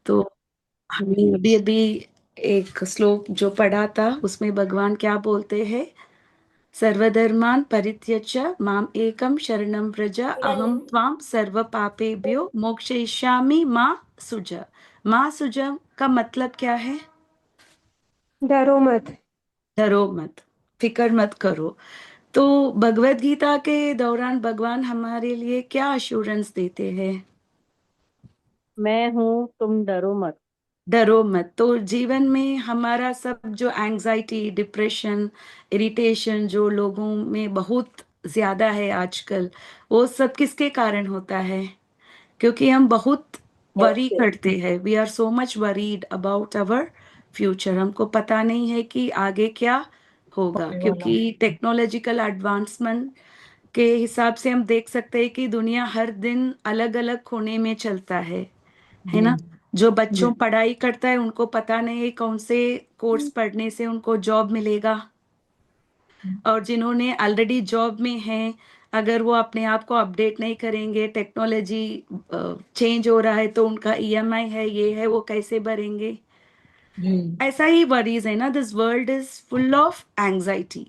तो हमने अभी अभी एक श्लोक जो पढ़ा था उसमें भगवान क्या बोलते हैं? सर्वधर्मान् परित्यज्य माम एकम शरणं व्रज अहम त्वाम सर्व पापेभ्यो मोक्षयिष्यामि मां सुज। मां सुज का मतलब क्या है? डरो मत। डरो मत, फिक्र मत करो। तो भगवत गीता के दौरान भगवान हमारे लिए क्या अश्योरेंस देते हैं? मैं हूँ, तुम डरो मत। डरो मत। तो जीवन में हमारा सब जो एंजाइटी, डिप्रेशन, इरिटेशन जो लोगों में बहुत ज्यादा है आजकल, वो सब किसके कारण होता है? क्योंकि हम बहुत वरी करते हैं। We are so much worried about our future. हमको पता नहीं है कि आगे क्या होगा, होने वाला क्योंकि टेक्नोलॉजिकल एडवांसमेंट के हिसाब से हम देख सकते हैं कि दुनिया हर दिन अलग अलग कोने में चलता है जी ना? जो जी बच्चों पढ़ाई करता है उनको पता नहीं है कौन से कोर्स पढ़ने से उनको जॉब मिलेगा, और जिन्होंने ऑलरेडी जॉब में हैं, अगर वो अपने आप को अपडेट नहीं करेंगे, टेक्नोलॉजी चेंज हो रहा है तो उनका ईएमआई है, ये है, वो कैसे भरेंगे? जी। ऐसा ही वरीज है ना। This world is full of anxiety.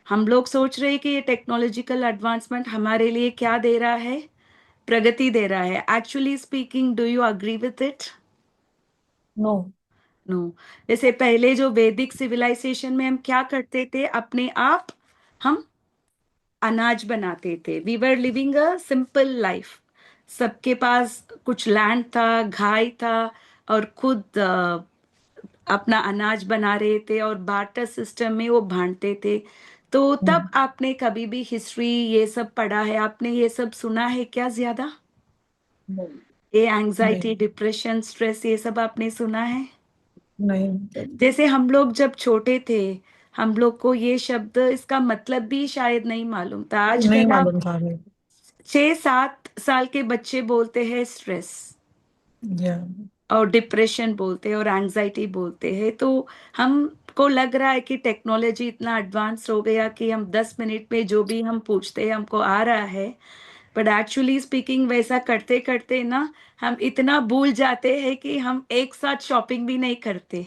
हम लोग सोच रहे हैं कि ये टेक्नोलॉजिकल एडवांसमेंट हमारे लिए क्या दे रहा है? प्रगति दे रहा है। Actually speaking, do you agree with it? No. No. जैसे पहले जो वैदिक सिविलाइजेशन में हम क्या करते थे, अपने आप हम अनाज बनाते थे। We were living a simple life. सबके पास कुछ लैंड था, गाय था, और खुद अपना अनाज बना रहे थे और बार्टर सिस्टम में वो बांटते थे। तो तब आपने कभी भी हिस्ट्री ये सब पढ़ा है? आपने ये सब सुना है क्या ज्यादा? नहीं ये एंजाइटी, नहीं डिप्रेशन, स्ट्रेस, ये सब आपने सुना है? नहीं मतलब जैसे हम लोग जब छोटे थे, हम लोग को ये शब्द, इसका मतलब भी शायद नहीं मालूम था। नहीं आजकल आप मालूम था हमें। 6-7 साल के बच्चे बोलते हैं स्ट्रेस, या और डिप्रेशन बोलते हैं, और एंजाइटी बोलते हैं। तो हमको लग रहा है कि टेक्नोलॉजी इतना एडवांस हो गया कि हम 10 मिनट में जो भी हम पूछते हैं हमको आ रहा है। बट एक्चुअली स्पीकिंग, वैसा करते करते ना हम इतना भूल जाते हैं कि हम एक साथ शॉपिंग भी नहीं करते,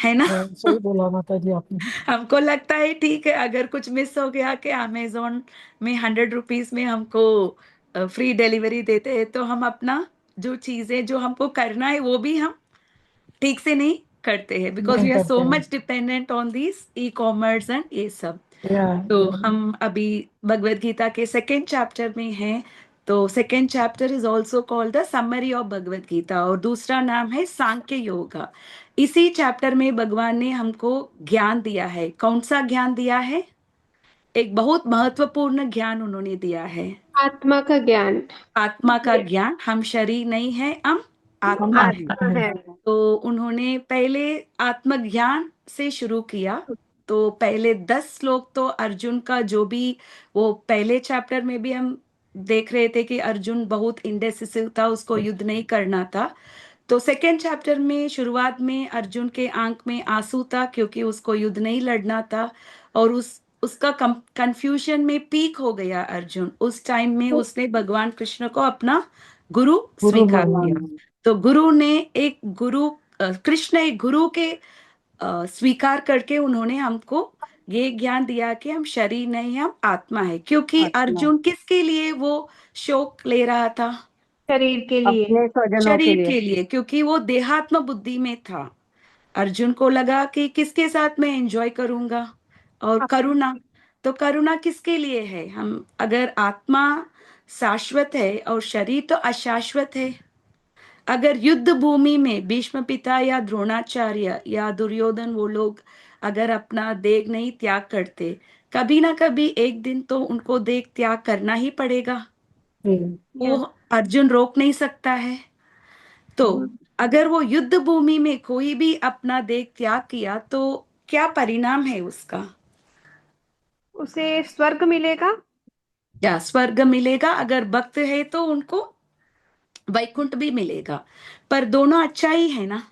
है ना? हाँ, सही बोला माता जी आपने। हमको लगता है ठीक है, अगर कुछ मिस हो गया कि अमेजोन में 100 रुपीज में हमको फ्री डिलीवरी देते हैं, तो हम अपना जो चीजें जो हमको करना है वो भी हम ठीक से नहीं करते हैं, बिकॉज नहीं वी आर करते सो हैं। Much dependent on this e commerce and ये सब। या तो या हम अभी भगवत गीता के सेकेंड चैप्टर में हैं। तो second chapter is also called the summary of Bhagavad Gita, और दूसरा नाम है सांख्य योगा। इसी चैप्टर में भगवान ने हमको ज्ञान दिया है। कौन सा ज्ञान दिया है? एक बहुत महत्वपूर्ण ज्ञान उन्होंने दिया है। आत्मा का ज्ञान। आत्मा का ये ज्ञान। हम शरीर नहीं है, हम हम आत्मा है। आत्मा है। है। तो उन्होंने पहले आत्मज्ञान से शुरू किया। तो पहले 10 श्लोक तो अर्जुन का जो भी, वो पहले चैप्टर में भी हम देख रहे थे कि अर्जुन बहुत इंडेसिसिव था, उसको युद्ध नहीं करना था। तो सेकेंड चैप्टर में शुरुआत में अर्जुन के आंख में आंसू था, क्योंकि उसको युद्ध नहीं लड़ना था, और उसका कंफ्यूजन में पीक हो गया अर्जुन। उस टाइम में उसने भगवान कृष्ण को अपना गुरु गुरु स्वीकार माना। किया। तो गुरु ने एक गुरु, कृष्ण एक गुरु के स्वीकार करके उन्होंने हमको ये ज्ञान दिया कि हम शरीर नहीं, हम आत्मा है। क्योंकि आत्मा अर्जुन किसके लिए वो शोक ले रहा था? शरीर के लिए। अपने स्वजनों के शरीर लिए। के लिए, क्योंकि वो देहात्म बुद्धि में था। अर्जुन को लगा कि किसके साथ मैं एंजॉय करूंगा, और अपने। करुणा। तो करुणा किसके लिए है? हम, अगर आत्मा शाश्वत है और शरीर तो अशाश्वत है। अगर युद्ध भूमि में भीष्म पिता या द्रोणाचार्य या दुर्योधन, वो लोग अगर अपना देह नहीं त्याग करते, कभी ना कभी एक दिन तो उनको देह त्याग करना ही पड़ेगा। जी। वो अर्जुन रोक नहीं सकता है। तो अगर वो युद्ध भूमि में कोई भी अपना देह त्याग किया तो क्या परिणाम है उसका? उसे स्वर्ग मिलेगा। या स्वर्ग मिलेगा, अगर भक्त है तो उनको वैकुंठ भी मिलेगा। पर दोनों अच्छा ही है ना,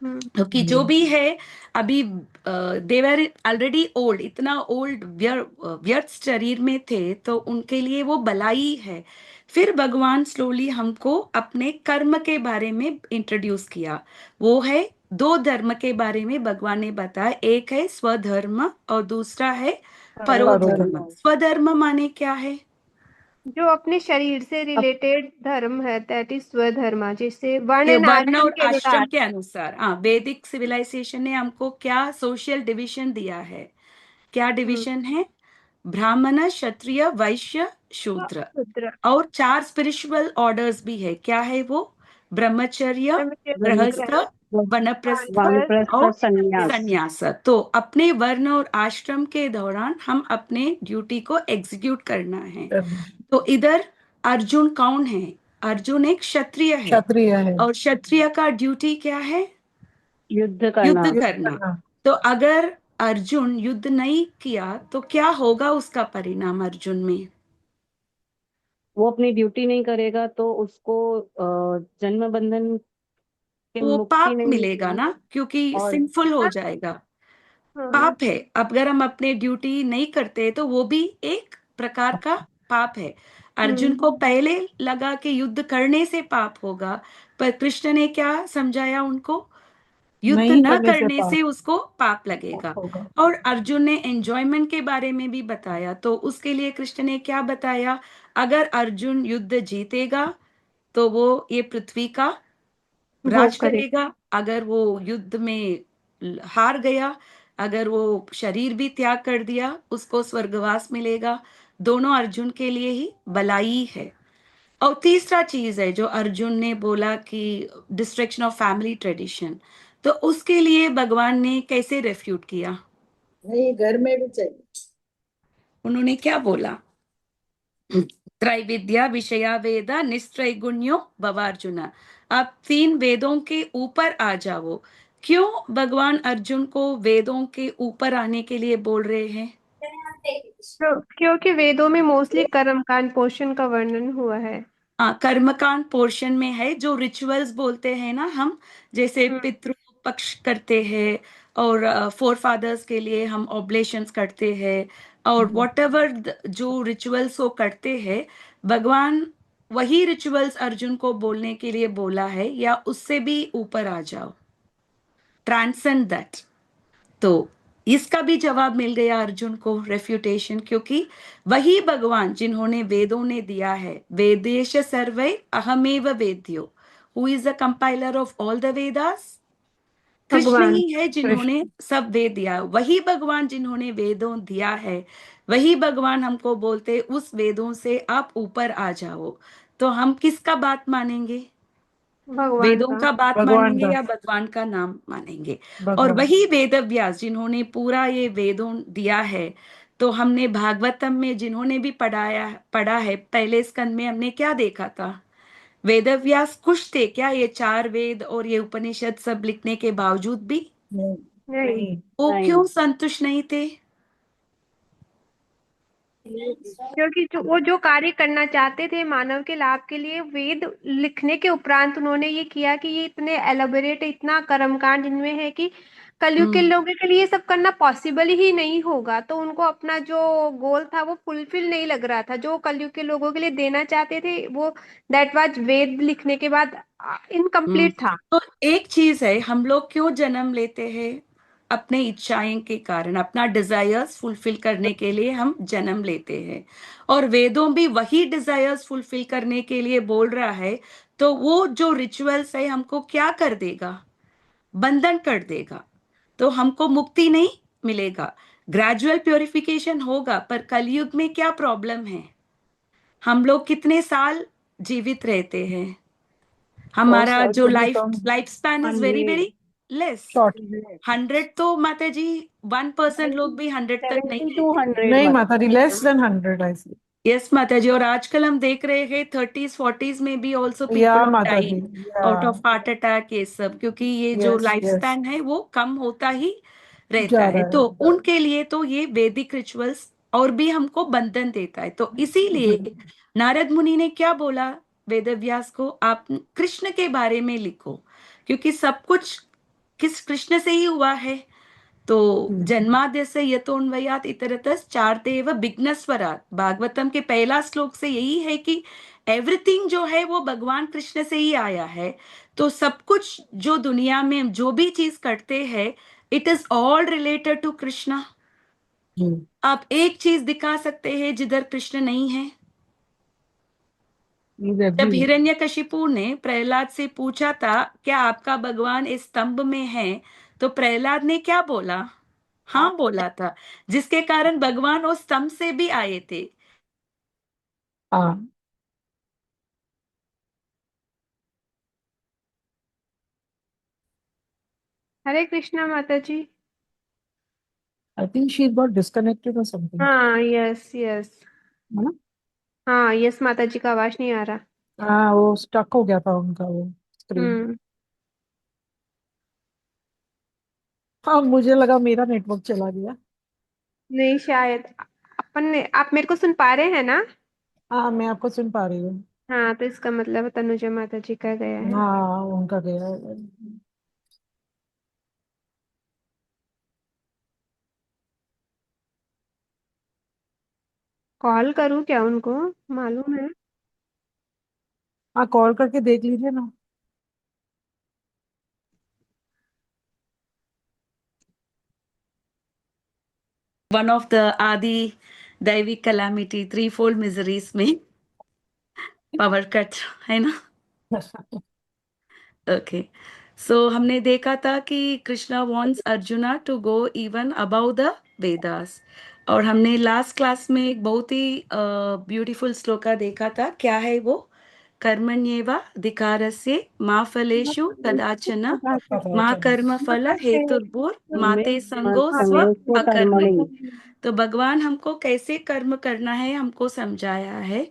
हम्म। क्योंकि जी जो भी है अभी, देवर ऑलरेडी ओल्ड, इतना ओल्ड व्यर्थ शरीर में थे, तो उनके लिए वो भलाई है। फिर भगवान स्लोली हमको अपने कर्म के बारे में इंट्रोड्यूस किया। वो है दो धर्म के बारे में भगवान ने बताया, एक है स्वधर्म और दूसरा है परोधर्म। परोधर्म। स्वधर्म माने क्या है? जो अपने शरीर से रिलेटेड धर्म है, दैट इज स्वधर्म, जिससे वर्ण ये एंड वर्ण आश्रम और के आश्रम अनुसार। के अनुसार, हाँ, वैदिक सिविलाइजेशन ने हमको क्या सोशल डिवीजन दिया है? क्या हम्म। डिवीजन है? ब्राह्मण, क्षत्रिय, वैश्य, शूद्र। शूद्र। और चार स्पिरिचुअल ऑर्डर्स भी है। क्या है वो? ब्रह्मचर्य, ब्रह्मचर्य, गृहस्थ, गृहस्थ, वानप्रस्थ वानप्रस्थ, वानप्रस्थ और संन्यास। संन्यास। तो अपने वर्ण और आश्रम के दौरान हम अपने ड्यूटी को एग्जीक्यूट करना है। तो इधर अर्जुन कौन है? अर्जुन एक क्षत्रिय है। क्षत्रिय है। और क्षत्रिय का ड्यूटी क्या है? युद्ध करना। युद्ध युद्ध करना। करना। तो अगर अर्जुन युद्ध नहीं किया तो क्या होगा उसका परिणाम अर्जुन में? वो अपनी ड्यूटी नहीं करेगा तो उसको जन्म बंधन के वो मुक्ति पाप नहीं मिलेगा मिलेगा। ना, क्योंकि और सिंफुल हो जाएगा। हाँ। पाप है। अगर हम अपने ड्यूटी नहीं करते तो वो भी एक प्रकार का पाप है। अर्जुन को पहले लगा कि युद्ध करने से पाप होगा, पर कृष्ण ने क्या समझाया उनको? युद्ध नहीं न करने से करने पाप से उसको पाप लगेगा। होगा। और अर्जुन ने एंजॉयमेंट के बारे में भी बताया, तो उसके लिए कृष्ण ने क्या बताया? अगर अर्जुन युद्ध जीतेगा तो वो ये पृथ्वी का राज भोग करे। करेगा। अगर वो युद्ध में हार गया, अगर वो शरीर भी त्याग कर दिया, उसको स्वर्गवास मिलेगा। दोनों अर्जुन के लिए ही भलाई है। और तीसरा चीज है जो अर्जुन ने बोला कि डिस्ट्रक्शन ऑफ फैमिली ट्रेडिशन, तो उसके लिए भगवान ने कैसे रेफ्यूट किया? नहीं, घर में भी चाहिए। उन्होंने क्या बोला? त्रैविद्या विषया वेद निस्त्रैगुण्यो भवार्जुन। आप तीन वेदों के ऊपर आ जाओ। क्यों भगवान अर्जुन को वेदों के ऊपर आने के लिए बोल रहे हैं? क्योंकि वेदों में मोस्टली कर्म कांड पोषण का वर्णन हुआ है। हाँ, कर्मकांड पोर्शन में है। जो रिचुअल्स बोलते हैं ना हम, जैसे हम्म। पितृ पक्ष करते हैं और फोर फादर्स के लिए हम ऑब्लेशंस करते हैं, और वॉट एवर जो रिचुअल्स वो करते हैं, भगवान वही रिचुअल्स अर्जुन को बोलने के लिए बोला है, या उससे भी ऊपर आ जाओ, ट्रांसेंड दैट। तो इसका भी जवाब मिल गया अर्जुन को, रेफ्यूटेशन, क्योंकि वही भगवान जिन्होंने वेदों ने दिया है, वेदेश सर्वै अहमेव वेद्यो, who is the compiler of all the Vedas? Krishna भगवान। ही है जिन्होंने सब वेद दिया। वही भगवान जिन्होंने वेदों दिया है, वही भगवान हमको बोलते उस वेदों से आप ऊपर आ जाओ। तो हम किसका बात मानेंगे? भगवान वेदों का। का बात भगवान मानेंगे का। या भगवान का नाम मानेंगे? और भगवान। वही वेद व्यास जिन्होंने पूरा ये वेदों दिया है। तो हमने भागवतम में जिन्होंने भी पढ़ा है, पहले स्कंद में हमने क्या देखा था? वेद व्यास खुश थे क्या ये चार वेद और ये उपनिषद सब लिखने के बावजूद भी? नहीं, नहीं। नहीं। वो नहीं। क्यों संतुष्ट नहीं थे? क्योंकि वो जो कार्य करना चाहते थे मानव के लाभ के लिए, वेद लिखने के उपरांत उन्होंने ये किया कि ये इतने एलोबरेट, इतना कर्मकांड जिनमें है कि कलयुग के हम्म लोगों के लिए ये सब करना पॉसिबल ही नहीं होगा। तो उनको अपना जो गोल था वो फुलफिल नहीं लग रहा था, जो कलयुग के लोगों के लिए देना चाहते थे वो, दैट वाज वेद लिखने के बाद हम्म। इनकम्प्लीट था। तो एक चीज है, हम लोग क्यों जन्म लेते हैं? अपने इच्छाएं के कारण, अपना डिजायर्स फुलफिल करने के लिए हम जन्म लेते हैं। और वेदों भी वही डिजायर्स फुलफिल करने के लिए बोल रहा है। तो वो जो रिचुअल्स है हमको क्या कर देगा? बंधन कर देगा। तो हमको मुक्ति नहीं मिलेगा। ग्रेजुअल प्योरिफिकेशन होगा, पर कलयुग में क्या प्रॉब्लम है? हम लोग कितने साल जीवित रहते हैं? बहुत हमारा साल जो to be life come life span is very 100। Very less. short। 100 तो माता जी 1% लोग भी 100 तक नहीं 70 टू रहते हैं। 100 नहीं मत। माता दी, लेस देन 100 आई सी। यस माता जी। और आजकल हम देख रहे हैं 30s 40s में भी ऑल्सो या पीपल आर माता दी, डाइंग या। आउट ऑफ हार्ट अटैक, ये सब, क्योंकि ये जो यस लाइफ यस। स्पैन है वो कम होता ही रहता जा है। रहा तो है। उनके लिए तो ये वैदिक रिचुअल्स और भी हमको बंधन देता है। तो इसीलिए नारद मुनि ने क्या बोला वेद व्यास को? आप कृष्ण के बारे में लिखो, क्योंकि सब कुछ किस कृष्ण से ही हुआ है। तो जन्माद्य से यतोन्वयात इतरतस चार्तेव विघ्नस्वरात, भागवतम के पहला श्लोक से यही है कि एवरीथिंग जो है वो भगवान कृष्ण से ही आया है। तो सब कुछ जो दुनिया में जो भी चीज करते हैं, it is all related to Krishna. आप एक चीज दिखा सकते हैं जिधर कृष्ण नहीं है? जब हिरण्यकशिपु ने प्रहलाद से पूछा था क्या आपका भगवान इस स्तंभ में है, तो प्रहलाद ने क्या बोला? हाँ बोला था, जिसके कारण भगवान उस स्तंभ से भी आए थे। हाँ, हरे कृष्णा माता जी। I think she got disconnected or something. हाँ, यस यस। है ना? हाँ, यस माता जी का आवाज नहीं आ रहा। हाँ, वो स्टक हो गया था उनका वो स्क्रीन। हम्म। हाँ, मुझे लगा मेरा नेटवर्क चला गया। नहीं, शायद अपन ने, आप मेरे को सुन पा रहे हैं ना? हाँ, मैं आपको सुन पा रही हूँ। हाँ, तो इसका मतलब तनुजा माता जी का गया है। हाँ, उनका गया है। कॉल करूँ क्या उनको? मालूम है। हाँ, कॉल करके देख लीजिए ना। वन ऑफ द आदि दैवी कैलामिटी, थ्री फोल्ड मिजरीज में पावर कट है ना। ओके, सो हमने देखा था कि Krishna wants Arjuna to go even above the Vedas, और हमने लास्ट क्लास में एक बहुत ही ब्यूटीफुल श्लोका देखा था। क्या है वो? कर्मण्येवा अधिकारस्य मा फलेषु कदाचन मा कर्म फल हेतुर्भुर माते संगो स्व संगोष्ठ कर्मणि। अकर्मणि। तो भगवान हमको कैसे कर्म करना है हमको समझाया है।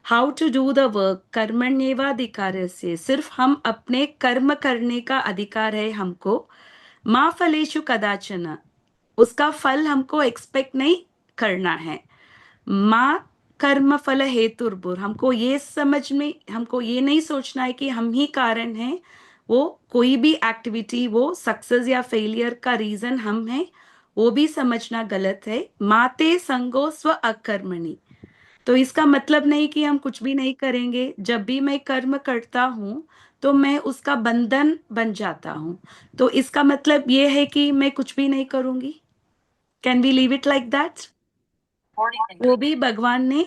How to do the work, कर्मण्येवाधिकार से, सिर्फ हम अपने कर्म करने का अधिकार है हमको। माँ फलेषु कदाचन, उसका फल हमको एक्सपेक्ट नहीं करना है। माँ कर्म फल हेतुर्भुर, हमको ये समझ में, हमको ये नहीं सोचना है कि हम ही कारण हैं। वो कोई भी एक्टिविटी, वो सक्सेस या फेलियर का रीजन हम हैं, वो भी समझना गलत है। माते संगो स्व अकर्मणि, तो इसका मतलब नहीं कि हम कुछ भी नहीं करेंगे। जब भी मैं कर्म करता हूँ तो मैं उसका बंधन बन जाता हूँ। तो इसका मतलब ये है कि मैं कुछ भी नहीं करूंगी। Can we leave it like that? वो भी भगवान ने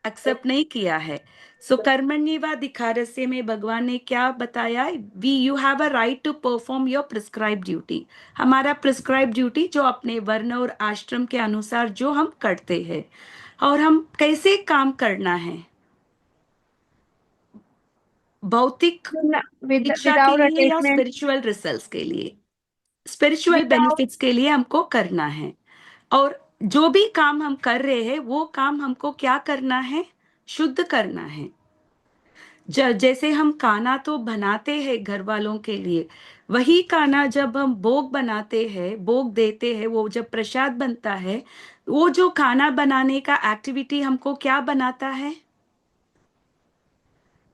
एक्सेप्ट नहीं किया है। सो कर्मण्येवाधिकारस्य में भगवान ने क्या बताया? We you have a right to perform your prescribe duty. हमारा प्रिस्क्राइब ड्यूटी जो अपने वर्ण और आश्रम के अनुसार जो हम करते हैं, और हम कैसे काम करना है, भौतिक इच्छा के विदाउट लिए या अटैचमेंट। स्पिरिचुअल रिजल्ट्स के लिए, स्पिरिचुअल विदाउट बेनिफिट्स के लिए हमको करना है। और जो भी काम हम कर रहे हैं वो काम हमको क्या करना है? शुद्ध करना है। जैसे हम खाना तो बनाते हैं घर वालों के लिए, वही खाना जब हम भोग बनाते हैं, भोग देते हैं, वो जब प्रसाद बनता है, वो जो खाना बनाने का एक्टिविटी हमको क्या बनाता है?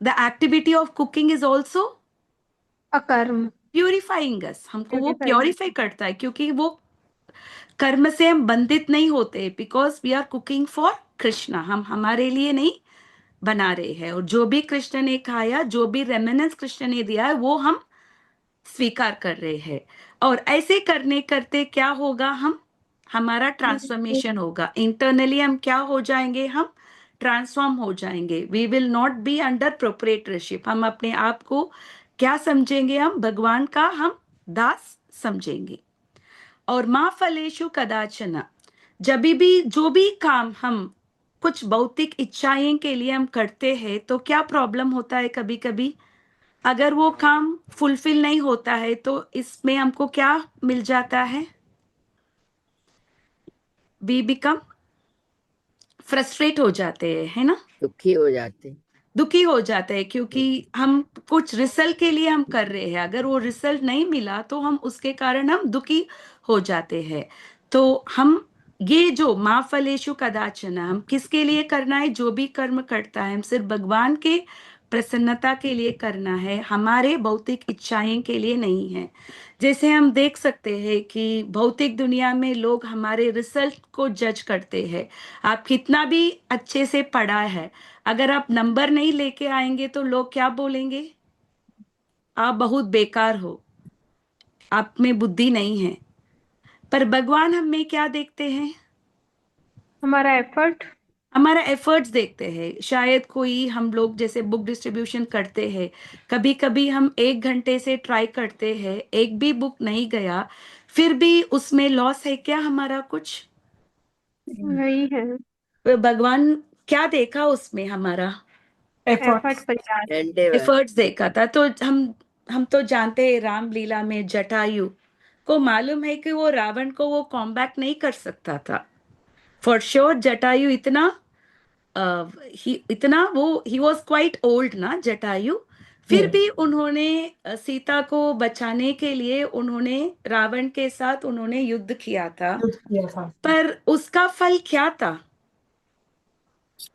The activity of cooking is also अकर्म। प्यूरिफाइंग अस, हमको वो प्यूरिफाइंग। प्योरीफाई करता है, क्योंकि वो कर्म से हम बंधित नहीं होते, because we are cooking for Krishna, हम हमारे लिए नहीं बना रहे हैं। और जो भी कृष्ण ने खाया, जो भी रेमिनेंस कृष्ण ने दिया है, वो हम स्वीकार कर रहे हैं। और ऐसे करने करते क्या होगा? हम, हमारा ट्रांसफॉर्मेशन होगा इंटरनली। हम क्या हो जाएंगे? हम ट्रांसफॉर्म हो जाएंगे। We will not be under proprietorship. हम अपने आप को क्या समझेंगे? हम भगवान का हम दास समझेंगे। और माँ फलेषु कदाचन, जब भी जो भी काम हम कुछ भौतिक इच्छाएं के लिए हम करते हैं, तो क्या प्रॉब्लम होता है? कभी कभी अगर वो काम फुलफिल नहीं होता है तो इसमें हमको क्या मिल जाता है? वी बिकम फ्रस्ट्रेट हो जाते हैं, है ना, दुखी हो जाते। दुखी हो जाते हैं, क्योंकि हम कुछ रिजल्ट के लिए हम कर रहे हैं, अगर वो रिजल्ट नहीं मिला तो हम उसके कारण हम दुखी हो जाते हैं। तो हम ये जो माँ फलेषु कदाचन, हम किसके लिए करना है? जो भी कर्म करता है हम सिर्फ भगवान के प्रसन्नता के लिए करना है, हमारे भौतिक इच्छाएं के लिए नहीं है। जैसे हम देख सकते हैं कि भौतिक दुनिया में लोग हमारे रिजल्ट को जज करते हैं। आप कितना भी अच्छे से पढ़ा है, अगर आप नंबर नहीं लेके आएंगे तो लोग क्या बोलेंगे? आप बहुत बेकार हो, आप में बुद्धि नहीं है। पर भगवान हमें क्या देखते हैं? हमारा एफर्ट। हमारा एफर्ट्स देखते हैं। शायद कोई, हम लोग जैसे बुक डिस्ट्रीब्यूशन करते हैं, कभी कभी हम 1 घंटे से ट्राई करते हैं, एक भी बुक नहीं गया, फिर भी उसमें लॉस है क्या हमारा कुछ? वही है। तो भगवान क्या देखा उसमें? हमारा एफर्ट efforts. प्रयास। endeavor. एफर्ट्स देखा था। तो हम तो जानते हैं रामलीला में जटायु को मालूम है कि वो रावण को वो कॉम्बैट नहीं कर सकता था। फॉर श्योर जटायु इतना इतना वो ही वॉज क्वाइट ओल्ड ना जटायु। फिर Yes. भी उन्होंने सीता को बचाने के लिए उन्होंने रावण के साथ उन्होंने युद्ध किया था। Yes. पर उसका फल क्या था?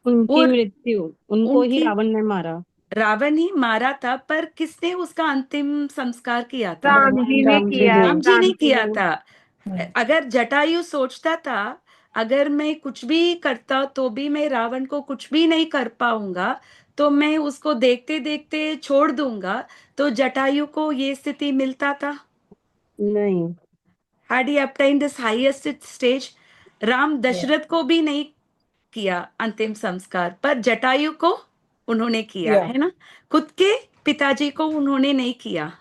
वो उनकी मृत्यु, उनको ही उनकी, रावण ने मारा। रावण ही मारा था, पर किसने उसका अंतिम संस्कार किया था? राम जी ने राम जी किया। ने। राम जी राम ने जी किया ने। था। Hmm. अगर जटायु सोचता था अगर मैं कुछ भी करता तो भी मैं रावण को कुछ भी नहीं कर पाऊंगा, तो मैं उसको देखते देखते छोड़ दूंगा, तो जटायु को ये स्थिति मिलता था? नहीं। had he obtained this highest stage? Ram Yeah. Dasharath को भी नहीं किया अंतिम संस्कार, पर जटायु को उन्होंने किया Yeah. है ना। खुद के पिताजी को उन्होंने नहीं किया,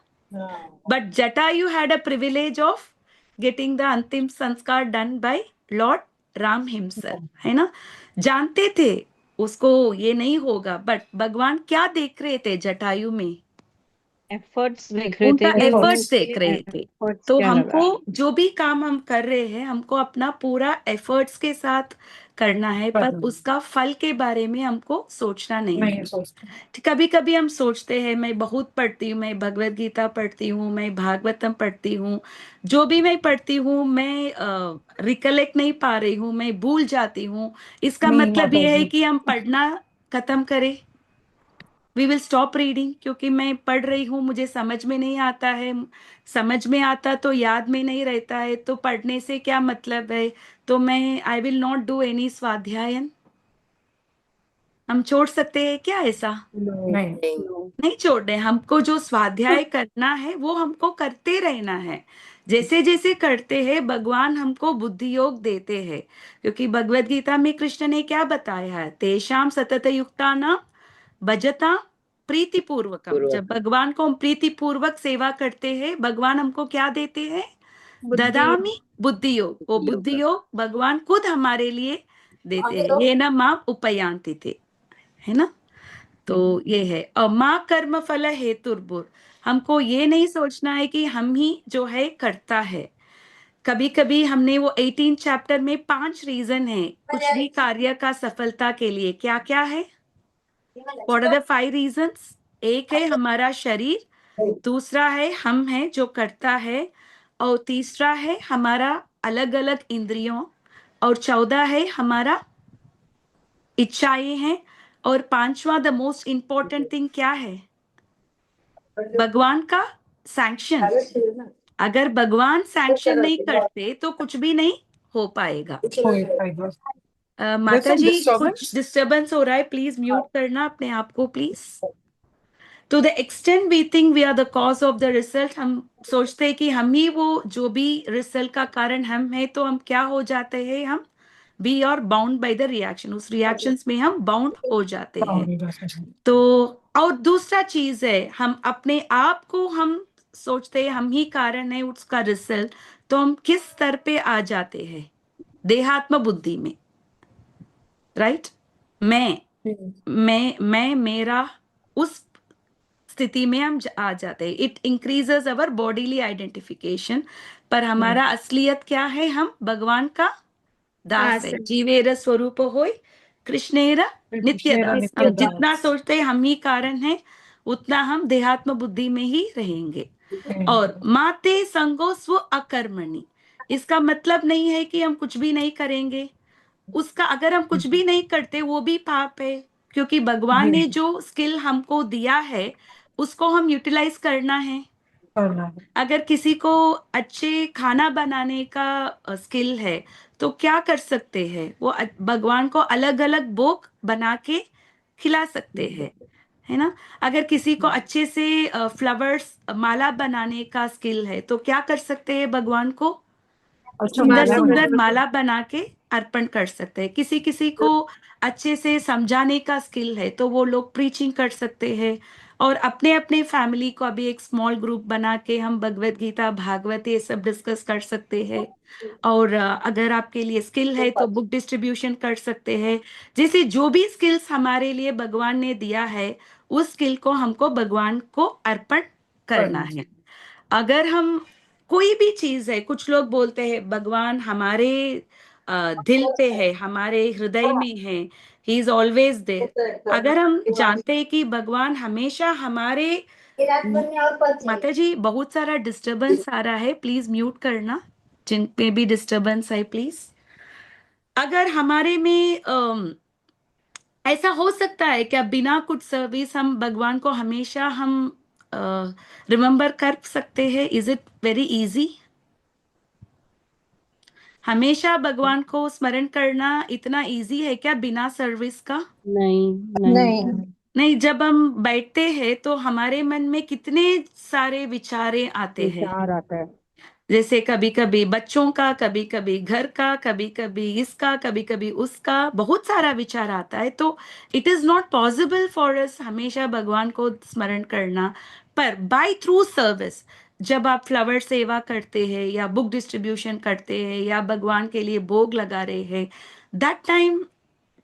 but Jatayu had a privilege of getting the अंतिम संस्कार done by Lord Ram himself, है ना। जानते थे उसको ये नहीं होगा, बट भगवान क्या देख रहे थे जटायु में? एफर्ट्स देख रहे उनका थे कि एफर्ट्स उनके देख रहे थे। एफर्ट्स तो क्या हमको लगा। जो भी काम हम कर रहे हैं, हमको अपना पूरा एफर्ट्स के साथ करना है, पर करना। उसका फल के बारे में हमको सोचना नहीं नहीं है। सोचते। कभी कभी हम सोचते हैं मैं बहुत पढ़ती हूँ, मैं भगवत गीता पढ़ती हूँ, मैं भागवतम पढ़ती हूँ, जो भी मैं पढ़ती हूँ मैं रिकलेक्ट नहीं पा रही हूँ, मैं भूल जाती हूँ। इसका नहीं मतलब माता ये है जी। कि हम पढ़ना खत्म करें, वी विल स्टॉप रीडिंग, क्योंकि मैं पढ़ रही हूँ, मुझे समझ में नहीं आता है। समझ में आता तो याद में नहीं रहता है, तो पढ़ने से क्या मतलब है? तो मैं I will not do any स्वाध्यायन। हम छोड़ सकते हैं क्या ऐसा? नहीं। नो। नहीं छोड़ रहे। हमको जो स्वाध्याय करना है वो हमको करते रहना है। जैसे जैसे करते हैं भगवान हमको बुद्धि योग देते हैं, क्योंकि भगवत गीता में कृष्ण ने क्या बताया है? तेषाम सतत युक्ता नाम भजता प्रीति पूर्वकम। जब भगवान को हम प्रीति पूर्वक सेवा करते हैं, भगवान हमको क्या देते हैं? बुद्धि। ददामी बुद्धि योग। वो बुद्धि योग भगवान खुद हमारे लिए देते हैं। ये ना माँ उपयांति थे, है ना। तो ये है। और माँ कर्म फल हेतुर्बुर। हमको ये नहीं सोचना है कि हम ही जो है करता है। कभी कभी हमने वो 18 चैप्टर में 5 रीजन है कुछ भी कार्य का सफलता के लिए। क्या क्या है? What are the 5 reasons? एक है हमारा शरीर, दूसरा है हम है जो करता है, और तीसरा है हमारा अलग अलग इंद्रियों, और 14 है हमारा इच्छाएं हैं, और पांचवा द मोस्ट इंपॉर्टेंट थिंग क्या है? भगवान का सैंक्शन। अगर भगवान सैंक्शन नहीं करते तो कुछ भी नहीं हो पाएगा। There's माता some जी disturbance. कुछ डिस्टरबेंस हो रहा है, प्लीज म्यूट करना अपने आप को please. To the extent we think we are the cause of the result. हम सोचते हैं कि हम ही वो जो भी रिजल्ट का कारण हम है, तो हम क्या हो जाते हैं? हम we are bound by the reaction. उस रिएक्शंस में हम बाउंड हो जाते हैं। तो और दूसरा चीज है, हम अपने आप को हम सोचते हैं हम ही कारण है उसका रिजल्ट, तो हम किस स्तर पे आ जाते हैं? देहात्म बुद्धि में, राइट। मैं मेरा, उस स्थिति में हम आ जाते हैं। It increases our bodily identification. पर हमारा असलियत क्या है? हम भगवान का दास है। जीवेर स्वरूप होय कृष्णेर नित्य दास। हम जितना सोचते हैं हम ही कारण है, उतना हम देहात्म बुद्धि में ही रहेंगे। और माते संगो स्व अकर्मणि, इसका मतलब नहीं है कि हम कुछ भी नहीं करेंगे। उसका, अगर हम कुछ भी नहीं करते वो भी पाप है। क्योंकि भगवान ने जी, जो स्किल हमको दिया है उसको हम यूटिलाइज करना है। करना है। अगर किसी को अच्छे खाना बनाने का स्किल है तो क्या कर सकते हैं, वो भगवान को अलग अलग भोग बना के खिला सकते हैं, है ना। अगर किसी को अच्छे से फ्लावर्स माला बनाने का स्किल है तो क्या कर सकते हैं, भगवान को अच्छा, सुंदर माला बना सुंदर सकते माला हैं। बना के अर्पण कर सकते हैं। किसी किसी को अच्छे से समझाने का स्किल है तो वो लोग प्रीचिंग कर सकते हैं। और अपने अपने फैमिली को अभी एक स्मॉल ग्रुप बना के हम भगवत गीता भागवत ये सब डिस्कस कर सकते हैं। और अगर आपके लिए स्किल है तो बुक डिस्ट्रीब्यूशन कर सकते हैं। जैसे जो भी स्किल्स हमारे लिए भगवान ने दिया है उस स्किल को हमको भगवान को अर्पण करना करना। है। अगर हम कोई भी चीज है, कुछ लोग बोलते हैं भगवान हमारे दिल पे है, हमारे हृदय में है, ही इज ऑलवेज देयर। अगर हम जानते हैं कि भगवान हमेशा हमारे माता जी, बहुत सारा डिस्टरबेंस आ रहा है, प्लीज म्यूट करना। जिन पे भी डिस्टरबेंस है प्लीज। अगर हमारे में ऐसा हो सकता है क्या बिना कुछ सर्विस हम भगवान को हमेशा हम रिमेम्बर कर सकते हैं? Is it very easy? हमेशा भगवान को स्मरण करना इतना इजी है क्या बिना सर्विस का? नहीं, नहीं। नहीं। नहीं, जब हम बैठते हैं तो हमारे मन में कितने सारे विचारे आते हैं। विचार आता है। जैसे कभी कभी बच्चों का, कभी कभी घर का, कभी कभी इसका, कभी कभी उसका, बहुत सारा विचार आता है। तो it is not possible for us हमेशा भगवान को स्मरण करना। पर बाय थ्रू सर्विस, जब आप फ्लावर सेवा करते हैं या बुक डिस्ट्रीब्यूशन करते हैं या भगवान के लिए भोग लगा रहे हैं, दैट टाइम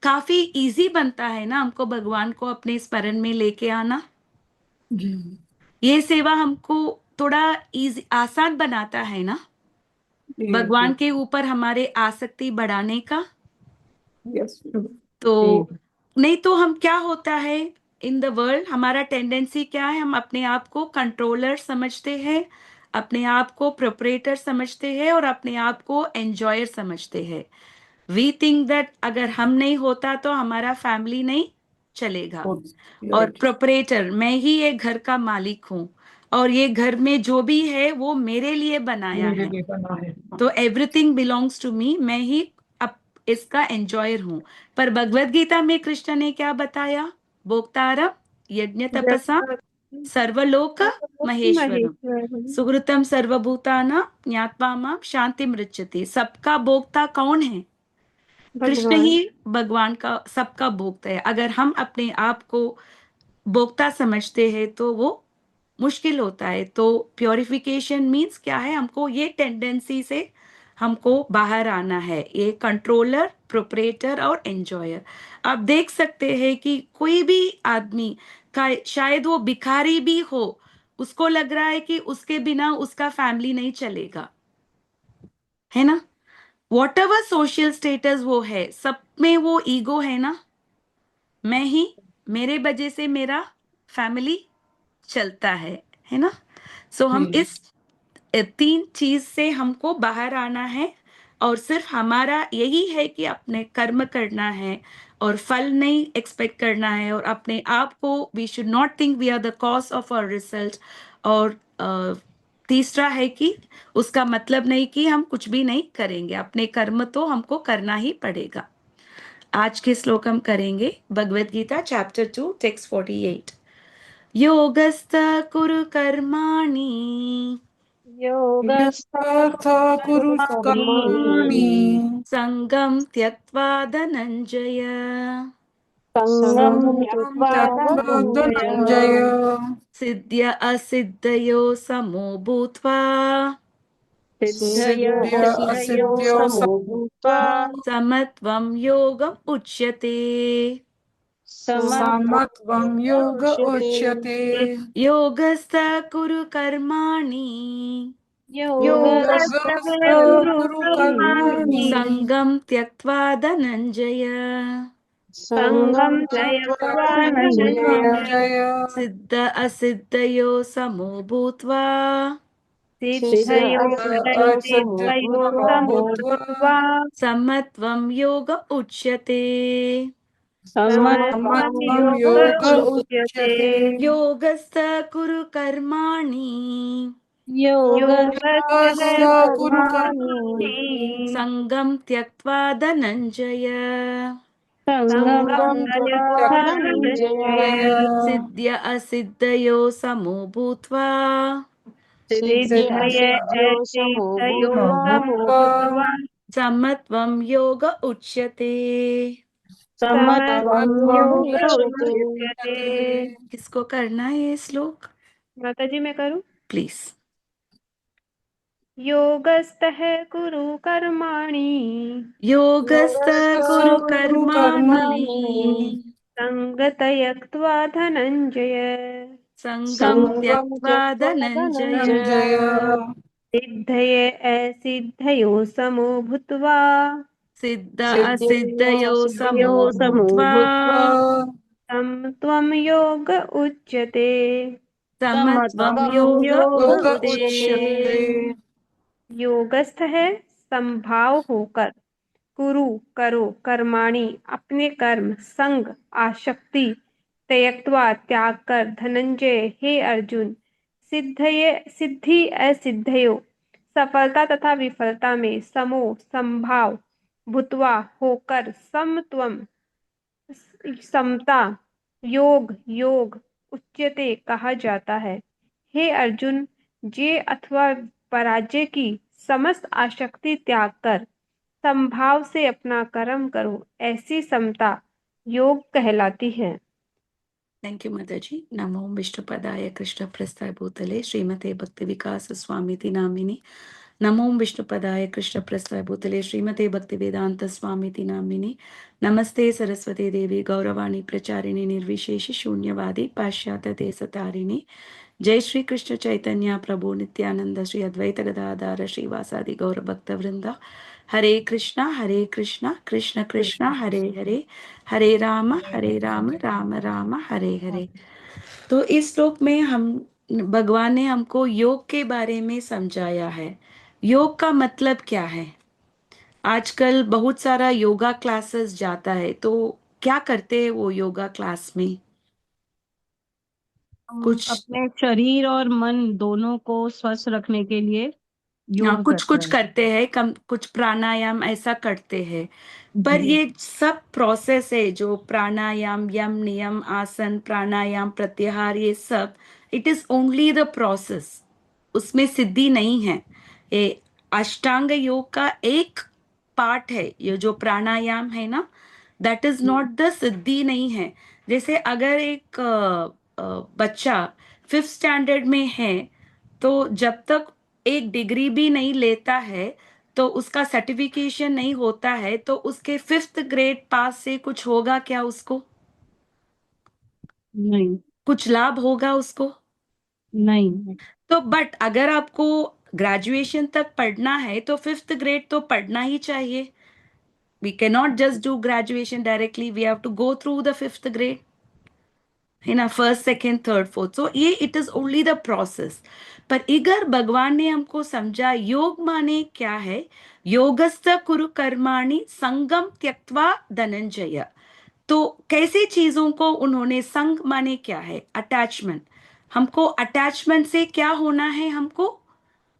काफी इजी बनता है ना हमको भगवान को अपने स्मरण में लेके आना। जी, ये सेवा हमको थोड़ा इजी आसान बनाता है ना जी, भगवान जी। के ऊपर हमारे आसक्ति बढ़ाने का। यस, तो जी। नहीं तो हम क्या होता है इन द वर्ल्ड, हमारा टेंडेंसी क्या है, हम अपने आप को कंट्रोलर समझते हैं, अपने आप को प्रोपरेटर समझते हैं और अपने आप को एंजॉयर समझते हैं। वी थिंक दैट अगर हम नहीं होता तो हमारा फैमिली नहीं चलेगा। और राइट। प्रोपरेटर, मैं ही एक घर का मालिक हूँ और ये घर में जो भी है वो मेरे लिए बनाया मेरे है, लिए बना है। तो एवरीथिंग बिलोंग्स टू मी, मैं ही अब इसका एंजॉयर हूं। पर भगवत गीता में कृष्ण ने क्या बताया? भोक्तारम यज्ञ तपसा सर्वलोक महेश्वरम महेश्वर सुकृतम सर्वभूताना ज्ञात्वा माम शांति मृच्छति। सबका भोक्ता कौन है? कृष्ण भगवान। ही भगवान का सबका भोक्ता है। अगर हम अपने आप को भोक्ता समझते हैं तो वो मुश्किल होता है। तो प्योरिफिकेशन मीन्स क्या है, हमको ये टेंडेंसी से हमको बाहर आना है, ये कंट्रोलर, प्रोपरेटर और एंजॉयर। आप देख सकते हैं कि कोई भी आदमी का, शायद वो भिखारी भी हो, उसको लग रहा है कि उसके बिना उसका फैमिली नहीं चलेगा, है ना। वॉट एवर सोशल स्टेटस वो है, सब में वो ईगो है ना, मैं ही, मेरे वजह से मेरा फैमिली चलता है ना। सो हम जी, इस तीन चीज से हमको बाहर आना है और सिर्फ हमारा यही है कि अपने कर्म करना है और फल नहीं एक्सपेक्ट करना है। और अपने आप को, we should not think we are the cause of our result. और तीसरा है कि उसका मतलब नहीं कि हम कुछ भी नहीं करेंगे, अपने कर्म तो हमको करना ही पड़ेगा। आज के श्लोक हम करेंगे भगवत गीता चैप्टर 2 टेक्स्ट 48। योगस्थ कुरु कर्माणि योगस्थ यथा कुरु कर्माणि संगम त्यक्त्वा धनंजय संगम संगम संगं त्यक्त्वा त्यक्त्वा त्यक्त्वा धनंजय। धनञ्जय सिद्ध्य असिद्धयो समो भूत्वा सिद्धयो सिद्ध्य सिद्धयो सिद्धयो असिद्ध्यो समो भूत्वा समत्वा समत्वं योगम उच्यते। समत्वं समत्वं योग उच्यते। उच्यते। योगस्थ कुरु कर्माणि योगस्थ योगस्थ योगस्थ कुरु कुरु कर्माणि कर्माणि संगम त्यक्त्वा धनंजय संगम संगम त्यक्त्वा त्यक्त्वा त्यक्त्वा धनंजय। धनंजय धनञ्जय सिद्ध असिद्धयो समो भूत्वा सिद्ध सिद्धयो सिद्ध असद्यो सिद्धयो असद्यो समो समो भूत्वा भूत्वा समत्वं योग उच्यते। समत्वं समत्वं योग योग उच्यते। उच्यते। योगस्थ कुरु कर्माणि योगः योगस्य कुरु कर्माणि कर्माणि संगं त्यक्त्वा धनञ्जय सङ्गं सङ्गं त्यक्त्वा त्यक्त्वा धनञ्जय। धनञ्जय। सिद्ध्य असिद्धयो समो भूत्वा सिद्धये सिद्ध्यसिद्ध्यो समो सिद्धयो समो भूत्वा भूत्वा समत्वं योग उच्यते। समत्वं समत्वं योग योग उच्यते। उच्यते। किसको करना है ये श्लोक? माता जी मैं करूं? प्लीज। योगस्थः कुरु कर्माणि योगस्थ योगस्य कुरु कुरु कर्माणि कर्माणि सङ्गतयक्त्वा धनञ्जय। संगं सङ्गं त्यक्त्वा त्यक्त्वा धनञ्जय धनञ्जय। सिद्धये असिद्धयो समो भूत्वा सिद्ध सिद्धिर्यो असिद्धयो सिद्धियो समो समो भूत्वा भूत्वा तं त्वं योग उच्यते। समत्वं समत्वं योग योग उच्यते। उच्यते। योगस्थ है संभाव होकर, कुरु करो, कर्माणि अपने कर्म, संग आसक्ति, त्यक्त्वा त्याग कर, धनंजय हे अर्जुन, सिद्धये सिद्धि असिद्धयो सफलता तथा विफलता में, समो संभाव, भूत्वा होकर, समत्वम समता, योग योग, उच्यते कहा जाता है। हे अर्जुन, जय अथवा पराजय की समस्त आसक्ति त्याग कर संभाव से अपना कर्म करो, ऐसी समता योग कहलाती है। थैंक यू माता जी। नमो विष्णुपदाय कृष्ण प्रस्थाय भूतले श्रीमते भक्ति विकास स्वामीति नामिनी। नमो विष्णुपदाय कृष्ण प्रस्थाय भूतले श्रीमते भक्ति वेदांत स्वामीति नामिनी। नमस्ते सरस्वती देवी गौरवाणी प्रचारिणी निर्विशेष शून्यवादी पाश्चात्य देशतारिणी। जय श्री कृष्ण चैतन्य प्रभु नित्यानंद श्री अद्वैत गदाधर श्रीवासादि गौर भक्त वृंदा। हरे कृष्णा कृष्ण कृष्ण हरे हरे, हरे राम राम राम हरे हरे। तो इस श्लोक में हम भगवान ने हमको योग के बारे में समझाया है। योग का मतलब क्या है? आजकल बहुत सारा योगा क्लासेस जाता है, तो क्या करते हैं वो योगा क्लास में? हम कुछ अपने शरीर और मन दोनों को स्वस्थ रखने के लिए हाँ, योग कुछ करते कुछ हैं। करते हैं, कम कुछ प्राणायाम ऐसा करते हैं। पर जी। ये सब प्रोसेस है जो प्राणायाम, यम नियम आसन प्राणायाम प्रत्याहार, ये सब it is only the process, उसमें सिद्धि नहीं है। ये अष्टांग योग का एक पार्ट है। ये जो प्राणायाम है ना, दैट इज नॉट द सिद्धि नहीं है। जैसे अगर एक बच्चा फिफ्थ स्टैंडर्ड में है, तो जब तक एक डिग्री भी नहीं लेता है, तो उसका सर्टिफिकेशन नहीं होता है, तो उसके फिफ्थ ग्रेड पास से कुछ होगा क्या उसको? नहीं। कुछ लाभ होगा उसको? नहीं। तो बट अगर आपको ग्रेजुएशन तक पढ़ना है तो फिफ्थ ग्रेड तो पढ़ना ही चाहिए। We can not just do graduation directly, we have to go through the fifth grade, है ना, first second third fourth. So ये it is only the process. पर इधर भगवान ने हमको समझा योग माने क्या है। योगस्थ कुरु कर्माणि संगम त्यक्त्वा धनंजय। तो कैसे चीजों को उन्होंने, संग माने क्या है? अटैचमेंट। हमको अटैचमेंट से क्या होना है? हमको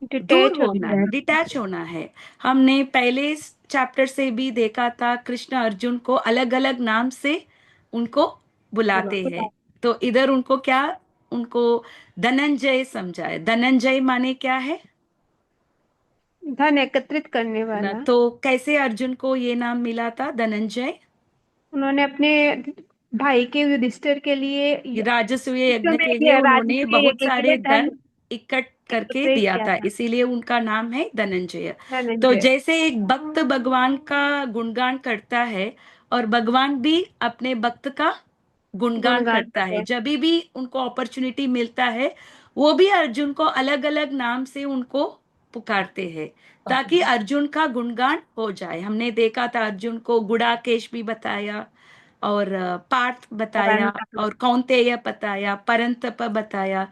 दूर डिटेच होना होना है, है। डिटैच होना है। हमने पहले चैप्टर से भी देखा था, कृष्ण अर्जुन को अलग अलग नाम से उनको बुलाते हैं। तो इधर उनको क्या, उनको धनंजय समझा है। धनंजय माने क्या है धन एकत्रित करने ना? वाला। तो कैसे अर्जुन को ये नाम मिला था धनंजय? उन्होंने अपने भाई के युधिष्ठिर के लिए ये राजसूय युद्ध यज्ञ में के लिए उन्होंने राजसूय बहुत यज्ञ के लिए सारे धन धन इकट्ठ करके एकत्रित दिया किया था, था। इसीलिए उनका नाम है धनंजय। तो धनंजय। जैसे एक भक्त भगवान का गुणगान करता है, और भगवान भी अपने भक्त का गुणगान गुणगान करता करते है, हैं। जब भी उनको अपॉर्चुनिटी मिलता है, वो भी अर्जुन को अलग अलग नाम से उनको पुकारते हैं, ताकि अर्जुन का गुणगान हो जाए। हमने देखा था अर्जुन को गुड़ाकेश भी बताया, और पार्थ बताया, परंतप। और कौन्तेय बताया, परंतप बताया।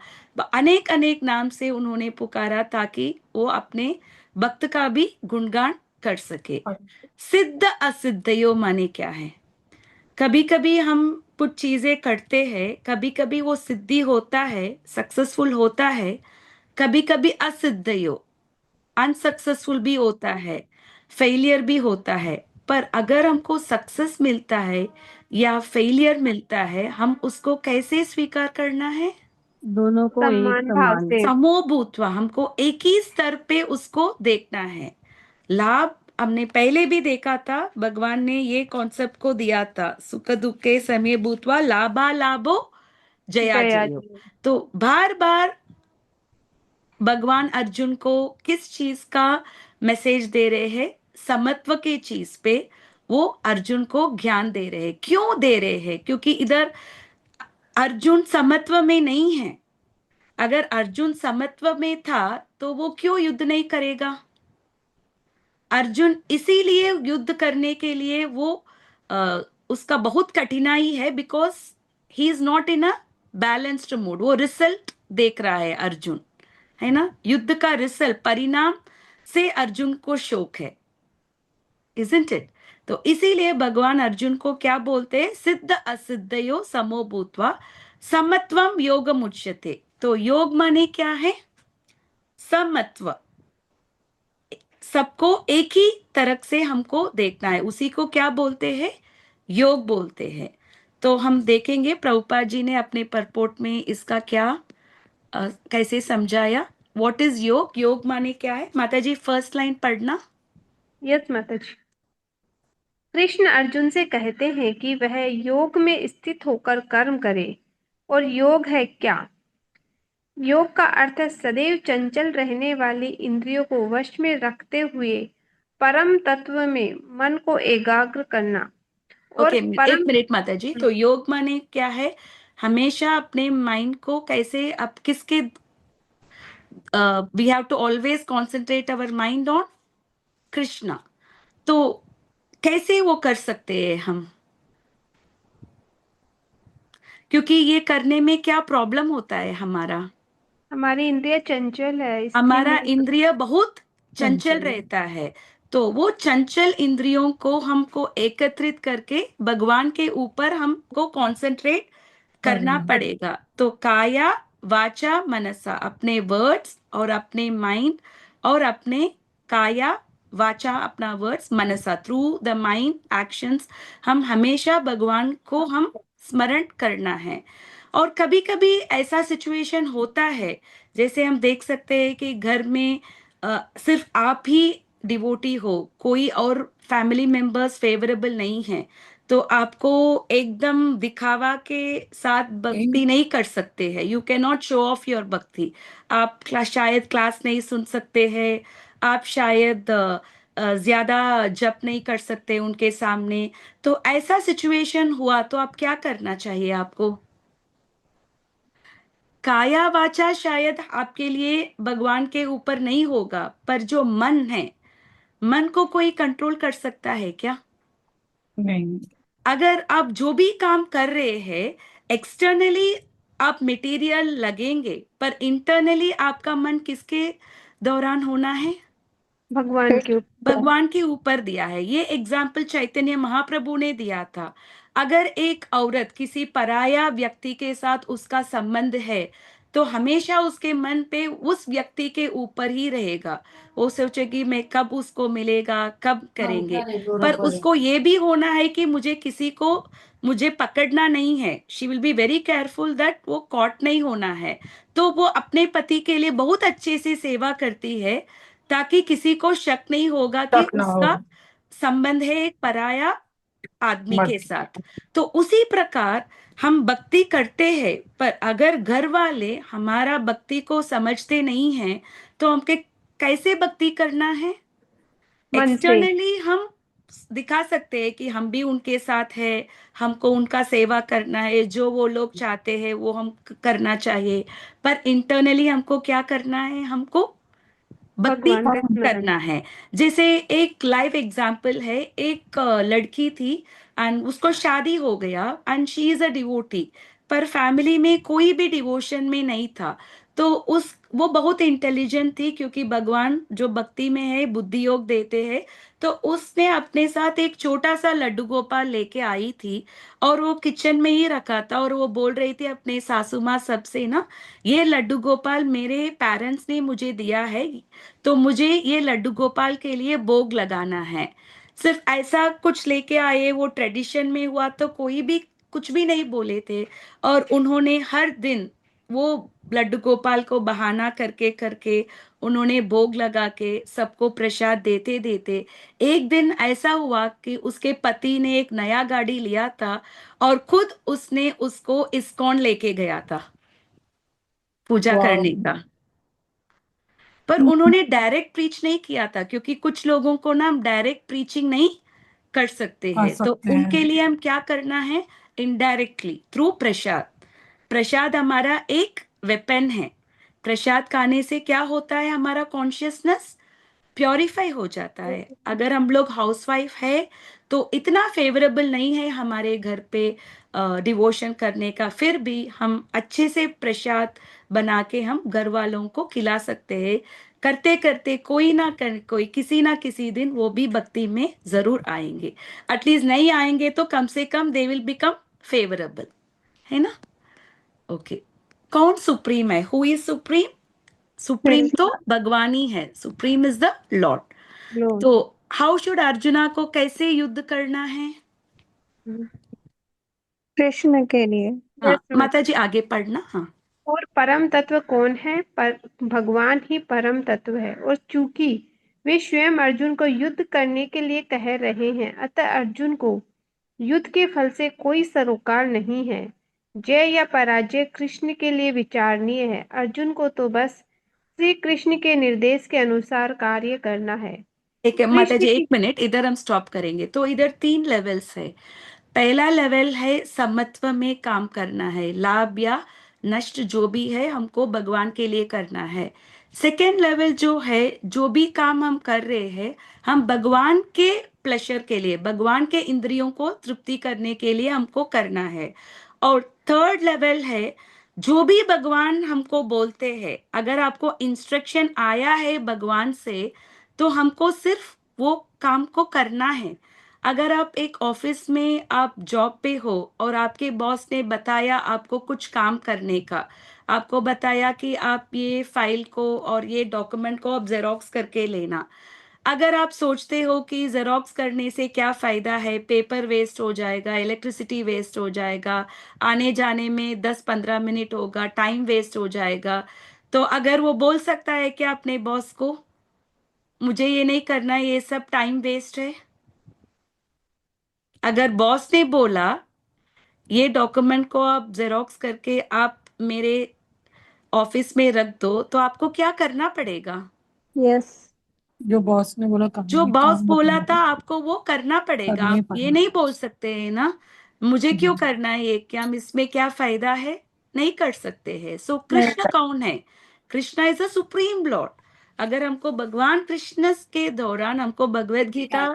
अनेक अनेक नाम से उन्होंने पुकारा, ताकि वो अपने भक्त का भी गुणगान कर सके। सिद्ध असिद्धयो माने क्या है? कभी कभी हम कुछ चीजें करते हैं, कभी कभी वो सिद्धि होता है, सक्सेसफुल होता है, कभी कभी असिद्धयो अनसक्सेसफुल भी होता है, फेलियर भी होता है। पर अगर हमको सक्सेस मिलता है या फेलियर मिलता है, हम उसको कैसे स्वीकार करना है? दोनों को एक सम्मान भाव समान। से। समोभूतवा, हमको एक ही स्तर पे उसको देखना है। लाभ हमने पहले भी देखा था, भगवान ने ये कॉन्सेप्ट को दिया था, सुख दुख के समय भूतवा लाभा लाभो जया जया जयो। जी। तो बार बार भगवान अर्जुन को किस चीज का मैसेज दे रहे हैं? समत्व के चीज पे वो अर्जुन को ज्ञान दे रहे हैं। क्यों दे रहे हैं? क्योंकि इधर अर्जुन समत्व में नहीं है। अगर अर्जुन समत्व में था तो वो क्यों युद्ध नहीं करेगा? अर्जुन इसीलिए युद्ध करने के लिए वो उसका बहुत कठिनाई है, because he is not in a balanced mood. वो रिजल्ट देख रहा है अर्जुन, है ना? युद्ध का रिजल्ट, परिणाम से अर्जुन को शौक है, इजंट इट? तो इसीलिए भगवान अर्जुन को क्या बोलते हैं? सिद्ध असिद्धयो समो भूत्वा समत्वम योग मुच्यते। तो योग माने क्या है? समत्व। सबको एक ही तरह से हमको देखना है, उसी को क्या बोलते हैं? योग बोलते हैं। तो हम देखेंगे प्रभुपाद जी ने अपने परपोर्ट में इसका क्या कैसे समझाया। व्हाट इज योग? योग माने क्या है? माता जी फर्स्ट लाइन पढ़ना। यस माता जी। कृष्ण अर्जुन से कहते हैं कि वह योग में स्थित होकर कर्म करे। और योग है क्या? योग का अर्थ है सदैव चंचल रहने वाली इंद्रियों को वश में रखते हुए परम तत्व में मन को एकाग्र करना। और ओके, एक परम। मिनट माता जी। तो योग माने क्या है? हमेशा अपने माइंड को कैसे, अब किसके, we have to always concentrate our mind on Krishna. तो कैसे वो कर सकते हैं हम? क्योंकि ये करने में क्या प्रॉब्लम होता है हमारा? हमारी इंद्रिय चंचल है, स्थिर हमारा नहीं कर। इंद्रिय बहुत चंचल चंचल। रहता है। तो वो चंचल इंद्रियों को हमको एकत्रित करके भगवान के ऊपर हमको कंसंट्रेट करना करना। पड़ेगा। तो काया वाचा मनसा, अपने वर्ड्स और अपने माइंड और अपने काया वाचा, अपना words, Mansa, through the mind actions हम हमेशा भगवान को हम स्मरण करना है। और कभी कभी ऐसा सिचुएशन होता है, जैसे हम देख सकते हैं कि घर में सिर्फ आप ही डिवोटी हो, कोई और फैमिली मेंबर्स फेवरेबल नहीं है, तो आपको एकदम दिखावा के साथ भक्ति नहीं कर सकते हैं। You can not show off your भक्ति। आप शायद क्लास नहीं सुन सकते हैं, आप शायद ज्यादा जप नहीं कर सकते उनके सामने। तो ऐसा सिचुएशन हुआ तो आप क्या करना चाहिए आपको? काया वाचा शायद आपके लिए भगवान के ऊपर नहीं होगा, पर जो मन है, मन को कोई कंट्रोल कर सकता है क्या? नहीं। अगर आप जो भी काम कर रहे हैं, एक्सटर्नली आप मटेरियल लगेंगे, पर इंटरनली आपका मन किसके दौरान होना है? भगवान के ऊपर। भगवान के ऊपर दिया है। ये एग्जाम्पल चैतन्य महाप्रभु ने दिया था। अगर एक औरत किसी पराया व्यक्ति के साथ उसका संबंध है, तो हमेशा उसके मन पे उस व्यक्ति के ऊपर ही रहेगा। वो सोचेगी मैं कब उसको मिलेगा, कब करेंगे। पर उसको ये भी होना है कि मुझे पकड़ना नहीं है। She will be very careful that वो कॉट नहीं होना है। तो वो अपने पति के लिए बहुत अच्छे से सेवा करती है, ताकि किसी को शक नहीं होगा कि तक ना हो। उसका संबंध है एक पराया आदमी के मत। साथ। तो उसी प्रकार हम भक्ति करते हैं, पर अगर घर वाले हमारा भक्ति को समझते नहीं हैं, तो हमके कैसे भक्ति करना है? मन से। एक्सटर्नली हम दिखा सकते हैं कि हम भी उनके साथ है, हमको उनका सेवा करना है, जो वो लोग चाहते हैं वो हम करना चाहिए। पर इंटरनली हमको क्या करना है? हमको भक्ति भगवान का स्मरण। करना है। जैसे एक लाइव एग्जांपल है, एक लड़की थी एंड उसको शादी हो गया and she is a devotee, पर फैमिली में कोई भी डिवोशन में नहीं था। तो वो बहुत इंटेलिजेंट थी, क्योंकि भगवान जो भक्ति में है बुद्धि योग देते हैं। तो उसने अपने साथ एक छोटा सा लड्डू गोपाल लेके आई थी, और वो किचन में ही रखा था, और वो बोल रही थी अपने सासू माँ सबसे ना, ये लड्डू गोपाल मेरे पेरेंट्स ने मुझे दिया है, तो मुझे ये लड्डू गोपाल के लिए भोग लगाना है। सिर्फ ऐसा कुछ लेके आए, वो ट्रेडिशन में हुआ, तो कोई भी कुछ भी नहीं बोले थे। और उन्होंने हर दिन वो लड्डू गोपाल को बहाना करके करके उन्होंने भोग लगा के सबको प्रसाद देते देते एक दिन ऐसा हुआ कि उसके पति ने एक नया गाड़ी लिया था, और खुद उसने उसको इस्कॉन लेके गया था पूजा वाह। करने का। पर उन्होंने डायरेक्ट प्रीच नहीं किया था, क्योंकि कुछ लोगों को ना हम डायरेक्ट प्रीचिंग नहीं कर सकते आ हैं, तो सकते उनके हैं। लिए हम क्या करना है, इनडायरेक्टली थ्रू प्रसाद। प्रसाद हमारा एक वेपन है। प्रसाद खाने से क्या होता है, हमारा कॉन्शियसनेस प्योरीफाई हो जाता है। अगर हम लोग हाउसवाइफ है तो इतना फेवरेबल नहीं है हमारे घर पे डिवोशन करने का, फिर भी हम अच्छे से प्रसाद बना के हम घर वालों को खिला सकते हैं। करते करते कोई ना कोई किसी ना किसी दिन वो भी भक्ति में जरूर आएंगे। एटलीस्ट नहीं आएंगे तो कम से कम दे विल बिकम फेवरेबल, है ना। ओके, कौन सुप्रीम है, हु इज सुप्रीम? सुप्रीम तो कृष्ण भगवान ही है, supreme is the Lord. Lord. तो हाउ शुड अर्जुना को कैसे युद्ध करना है? कृष्ण के लिए। हाँ यस माता मैम। जी आगे पढ़ना, हाँ। और परम तत्व कौन है? पर भगवान ही परम तत्व है, और चूंकि वे स्वयं अर्जुन को युद्ध करने के लिए कह रहे हैं, अतः अर्जुन को युद्ध के फल से कोई सरोकार नहीं है। जय या पराजय कृष्ण के लिए विचारणीय है। अर्जुन को तो बस श्री कृष्ण के निर्देश के अनुसार कार्य करना है। एक माता कृष्ण जी की। एक मिनट, इधर हम स्टॉप करेंगे। तो इधर तीन लेवल्स है। पहला लेवल है समत्व में काम करना है, लाभ या नष्ट जो भी है हमको भगवान के लिए करना है। सेकेंड लेवल जो है, जो भी काम हम कर रहे हैं हम भगवान के प्लेजर के लिए, भगवान के इंद्रियों को तृप्ति करने के लिए हमको करना है। और थर्ड लेवल है, जो भी भगवान हमको बोलते हैं, अगर आपको इंस्ट्रक्शन आया है भगवान से तो हमको सिर्फ वो काम को करना है। अगर आप एक ऑफिस में आप जॉब पे हो और आपके बॉस ने बताया आपको कुछ काम करने का, आपको बताया कि आप ये फाइल को और ये डॉक्यूमेंट को आप जेरोक्स करके लेना। अगर आप सोचते हो कि जेरोक्स करने से क्या फायदा है, पेपर वेस्ट हो जाएगा, इलेक्ट्रिसिटी वेस्ट हो जाएगा, आने जाने में 10-15 मिनट होगा, टाइम वेस्ट हो जाएगा, तो अगर वो बोल सकता है क्या अपने बॉस को, मुझे ये नहीं करना, ये सब टाइम वेस्ट है? अगर बॉस ने बोला ये डॉक्यूमेंट को आप जेरोक्स करके आप मेरे ऑफिस में रख दो, तो आपको क्या करना पड़ेगा? यस। जो बॉस ने बोला जो काम बॉस काम बोला था बताना आपको वो करना पड़ेगा। करना ही आप ये पड़ेगा। नहीं बोल सकते हैं ना मुझे क्यों हम्म। करना है, ये क्या इसमें क्या फायदा है, नहीं कर सकते हैं। सो नहीं कृष्ण कर। कौन है? Krishna is a supreme Lord. अगर हमको भगवान कृष्ण के दौरान, हमको भगवत गीता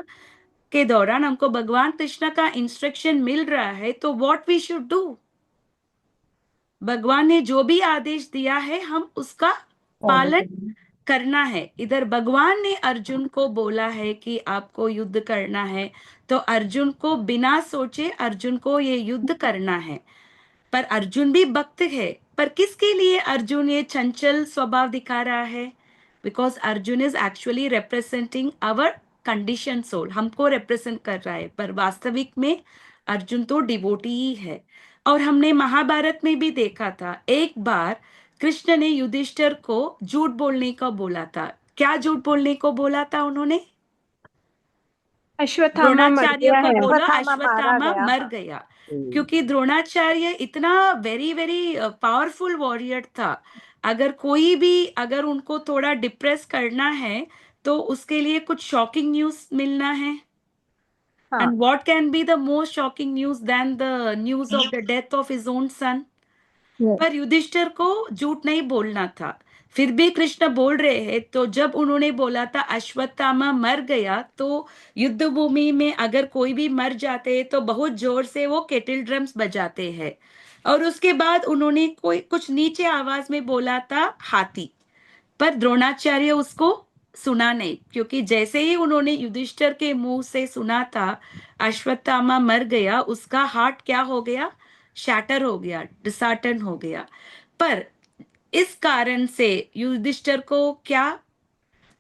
के दौरान हमको भगवान कृष्ण का इंस्ट्रक्शन मिल रहा है, तो व्हाट वी शुड डू, भगवान ने जो भी आदेश दिया है हम उसका फॉलो पालन करना। करना है। इधर भगवान ने अर्जुन को बोला है कि आपको युद्ध करना है, तो अर्जुन को बिना सोचे अर्जुन को ये युद्ध करना है। पर अर्जुन भी भक्त है, पर किसके लिए अर्जुन ये चंचल स्वभाव दिखा रहा है? Because Arjun is actually representing our condition soul, हमको रिप्रेजेंट कर रहा है, पर वास्तविक में अर्जुन तो डिवोटी ही है। और हमने महाभारत में भी देखा था, एक बार कृष्ण ने युधिष्ठिर को झूठ बोलने को बोला था। क्या झूठ बोलने को बोला था उन्होंने? अश्वत्थामा मर द्रोणाचार्य गया को है। बोला अश्वत्थामा मारा अश्वत्थामा गया मर था। गया, क्योंकि द्रोणाचार्य इतना वेरी वेरी पावरफुल वॉरियर था। अगर कोई भी, अगर उनको थोड़ा डिप्रेस करना है तो उसके लिए कुछ शॉकिंग न्यूज मिलना है। हाँ। And what can be the most shocking news then the news of the death of his own son? Yes. पर युधिष्ठिर को झूठ नहीं बोलना था, फिर भी कृष्ण बोल रहे हैं। तो जब उन्होंने बोला था अश्वत्थामा मर गया, तो युद्ध भूमि में अगर कोई भी मर जाते हैं तो बहुत जोर से वो केटल ड्रम्स बजाते हैं। और उसके बाद उन्होंने कोई कुछ नीचे आवाज में बोला था हाथी। पर द्रोणाचार्य उसको सुना नहीं, क्योंकि जैसे ही उन्होंने युधिष्ठिर के मुंह से सुना था अश्वत्थामा मर गया, उसका हार्ट क्या हो गया, शैटर हो गया, डिसहार्टन हो गया। पर इस कारण से युधिष्ठिर को क्या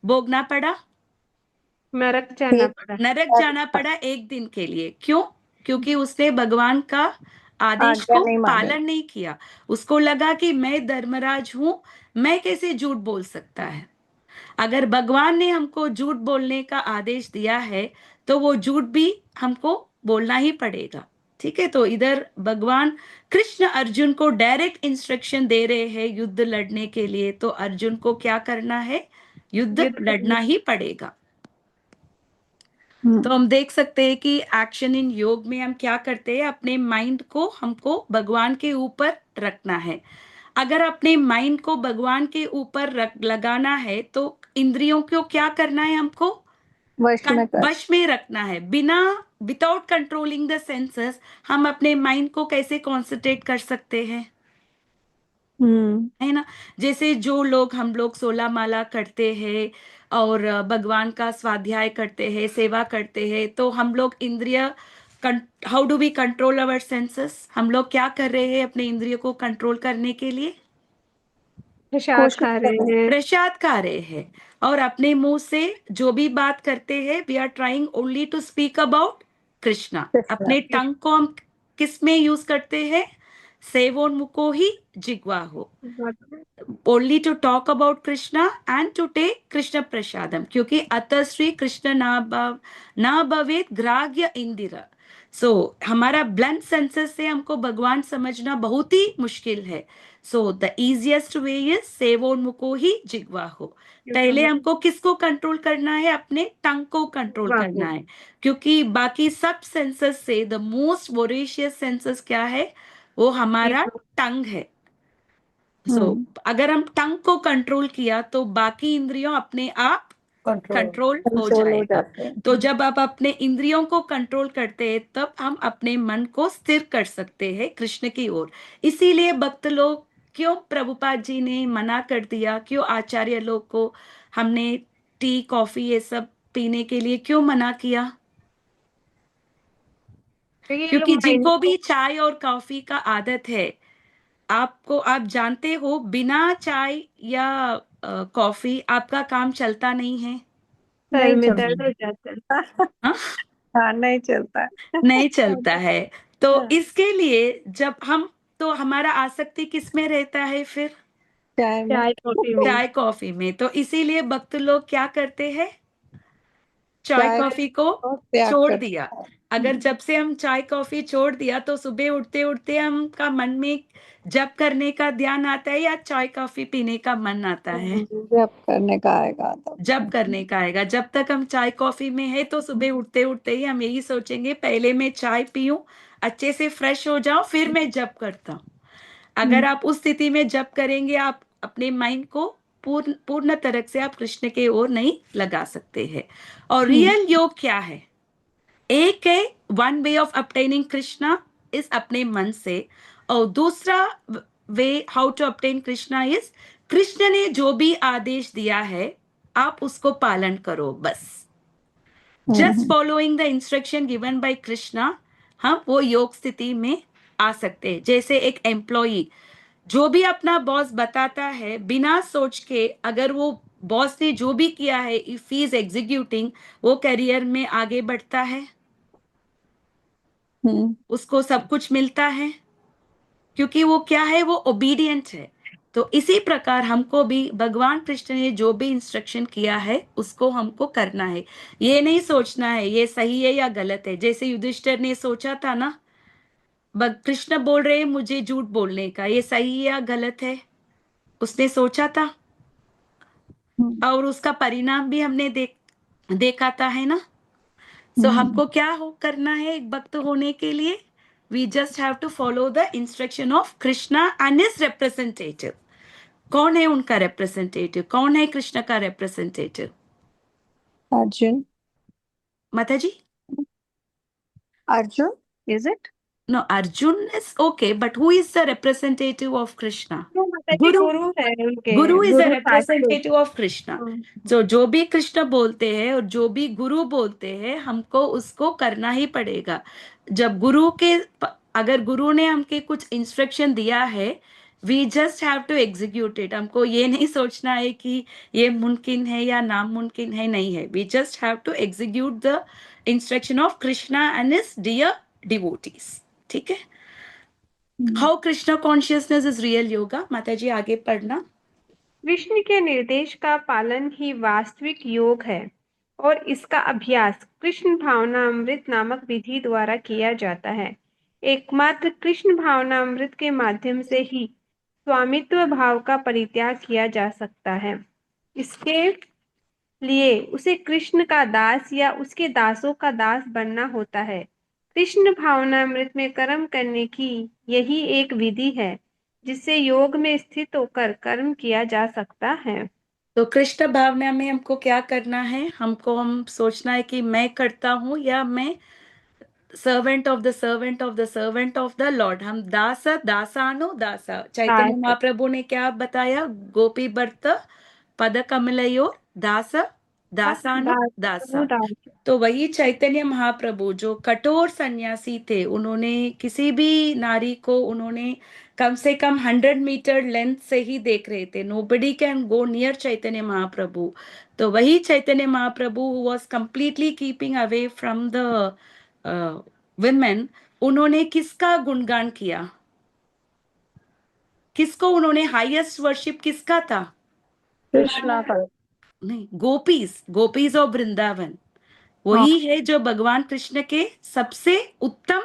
भोगना पड़ा, नरक जाना पड़ा। नरक जाना पड़ा एक दिन के लिए। क्यों? क्योंकि उसने भगवान का आदेश आज्ञा को नहीं मानी। पालन नहीं किया। उसको लगा कि मैं धर्मराज हूं, मैं कैसे झूठ बोल सकता है। अगर भगवान ने हमको झूठ बोलने का आदेश दिया है तो वो झूठ भी हमको बोलना ही पड़ेगा। ठीक है, तो इधर भगवान कृष्ण अर्जुन को डायरेक्ट इंस्ट्रक्शन दे रहे हैं युद्ध लड़ने के लिए, तो अर्जुन को क्या करना है, युद्ध युद्ध लड़ना ही पड़ेगा। हम्म, तो हम देख सकते हैं कि एक्शन इन योग में हम क्या करते हैं, अपने माइंड को हमको भगवान के ऊपर रखना है। अगर अपने माइंड को भगवान के ऊपर लगाना है तो इंद्रियों को क्या करना है, हमको वश में कर। वश में रखना है। बिना विदाउट कंट्रोलिंग द सेंसेस हम अपने माइंड को कैसे कॉन्सेंट्रेट कर सकते हैं, हम्म, है ना। जैसे जो लोग, हम लोग 16 माला करते हैं और भगवान का स्वाध्याय करते हैं, सेवा करते हैं, तो हम लोग इंद्रिय, how do we control our senses, हम लोग क्या कर रहे हैं अपने इंद्रियों को कंट्रोल करने के लिए, प्रसाद कोशिश खा कर रहे रहे हैं। प्रसाद खा रहे हैं। और अपने मुंह से जो भी बात करते हैं, we are trying only to speak about Krishna. Krishna. अपने टंग को हम किस में यूज करते हैं, सेवोन्मुखो ही जिह्वा हो, only to talk about Krishna and to take Krishna prasadam, क्योंकि अतः श्री कृष्ण ना भवेत ग्राह्य इंदिरा। सो हमारा ब्लंट सेंसेस से हमको भगवान समझना बहुत ही मुश्किल है। So the easiest way is सेवोन्मुखो ही जिह्वा हो। पहले हमको किसको कंट्रोल करना है, अपने टंग को कंट्रोल करना है, क्योंकि बाकी सब सेंसेस से द मोस्ट वोरेशियस सेंसेस क्या है, वो हमारा टंग है। सो अगर हम टंग को कंट्रोल किया तो बाकी इंद्रियों अपने आप कंट्रोल हो कंट्रोल हो जाएगा। जाते हैं। तो जब आप अपने इंद्रियों को कंट्रोल करते हैं तब हम अपने मन को स्थिर कर सकते हैं कृष्ण की ओर। इसीलिए भक्त लोग, क्यों प्रभुपाद जी ने मना कर दिया, क्यों आचार्य लोग को हमने टी कॉफी ये सब पीने के लिए क्यों मना किया, क्योंकि ये लोग क्योंकि माइंड जिनको को भी चाय और कॉफी का आदत है, आपको, आप जानते हो बिना चाय या कॉफी आपका काम चलता नहीं है। सर नहीं में दर्द चलता। हो जाता है। हाँ, हाँ, नहीं चलता है। नहीं चलता है। तो हाँ, इसके लिए जब हम, तो हमारा आसक्ति किस में रहता है फिर, चाय में। चाय कॉफी में। चाय कॉफी में। तो इसीलिए भक्त लोग क्या करते हैं, चाय चाय कॉफी को को त्याग छोड़ कर। दिया। अगर जब से हम चाय कॉफी छोड़ दिया तो सुबह उठते उठते हम का मन में जप करने का ध्यान आता है या चाय कॉफी पीने का मन आता है, जब करने का आएगा जब तब। करने का आएगा। जब तक हम चाय कॉफी में है तो सुबह उठते उठते ही हम यही सोचेंगे, पहले मैं चाय पीऊं, अच्छे से फ्रेश हो जाऊं, फिर मैं जप करता हूं। अगर आप उस स्थिति में जप करेंगे, आप अपने माइंड को पूर्ण पूर्ण तरह से आप कृष्ण के ओर नहीं लगा सकते हैं। और रियल योग क्या है, एक है one way of obtaining Krishna इस अपने मन से, और दूसरा way how to obtain Krishna is, Krishna ने जो भी आदेश दिया है आप उसको पालन करो बस। Just following the instruction given by Krishna हम वो योग स्थिति में आ सकते हैं। जैसे एक एम्प्लॉई जो भी अपना बॉस बताता है, बिना सोच के अगर वो बॉस ने जो भी किया है, इफ ही इज एग्जीक्यूटिंग, वो करियर में आगे बढ़ता है, हम्म, उसको सब कुछ मिलता है, क्योंकि वो क्या है, वो ओबीडियंट है। तो इसी प्रकार हमको भी भगवान कृष्ण ने जो भी इंस्ट्रक्शन किया है उसको हमको करना है। ये नहीं सोचना है ये सही है या गलत है। जैसे युधिष्ठिर ने सोचा था ना, कृष्ण बोल रहे हैं मुझे झूठ बोलने का, ये सही है या गलत है, उसने सोचा था। और उसका परिणाम भी हमने देखा था, है ना। सो हमको क्या हो करना है एक भक्त होने के लिए, we just have to follow the instruction of Krishna and his representative. कौन है उनका रिप्रेजेंटेटिव, कौन है कृष्ण का रिप्रेजेंटेटिव, अर्जुन। माता जी। Arjun, is it? No, Arjun is okay, but who is the representative of Krishna? तो माता जी Guru. गुरु है उनके, गुरु इज द गुरु साक्षात। representative of Krishna. हाँ, तो जो भी कृष्ण बोलते हैं और जो भी गुरु बोलते हैं हमको उसको करना ही पड़ेगा। जब अगर गुरु ने हमके कुछ इंस्ट्रक्शन दिया है, we just have to execute it. हमको ये नहीं सोचना है कि ये मुमकिन है या नामुमकिन है, नहीं है। We just have to execute the instruction of Krishna and his dear devotees. ठीक है। How Krishna consciousness is real yoga. माता जी आगे पढ़ना। कृष्ण के निर्देश का पालन ही वास्तविक योग है और इसका अभ्यास कृष्ण भावनामृत नामक विधि द्वारा किया जाता है। एकमात्र कृष्ण भावनामृत के माध्यम से ही स्वामित्व भाव का परित्याग किया जा सकता है। इसके लिए उसे कृष्ण का दास या उसके दासों का दास बनना होता है। कृष्ण भावनामृत में कर्म करने की यही एक विधि है जिससे योग में स्थित होकर कर्म किया जा सकता है। तो कृष्ण भावना में हमको क्या करना है? हम सोचना है कि मैं करता हूं या मैं servant of the servant of the servant of the Lord. हम दासानो दासा। चैतन्य दास महाप्रभु ने क्या बताया? गोपी भक्त पद कमलयोर दास दासानो दास दासा। दास तो वही चैतन्य महाप्रभु जो कठोर सन्यासी थे, उन्होंने किसी भी नारी को उन्होंने कम से कम 100 मीटर लेंथ से ही देख रहे थे। Nobody can go near Chaitanya Mahaprabhu. तो वही Chaitanya Mahaprabhu was completely keeping away from the women. उन्होंने किसका गुणगान किया? किसको उन्होंने हाईएस्ट वर्शिप किसका था? कृष्णा का। नहीं, गोपीज। गोपीज ऑफ वृंदावन हाँ। वही है जो भगवान कृष्ण के सबसे उत्तम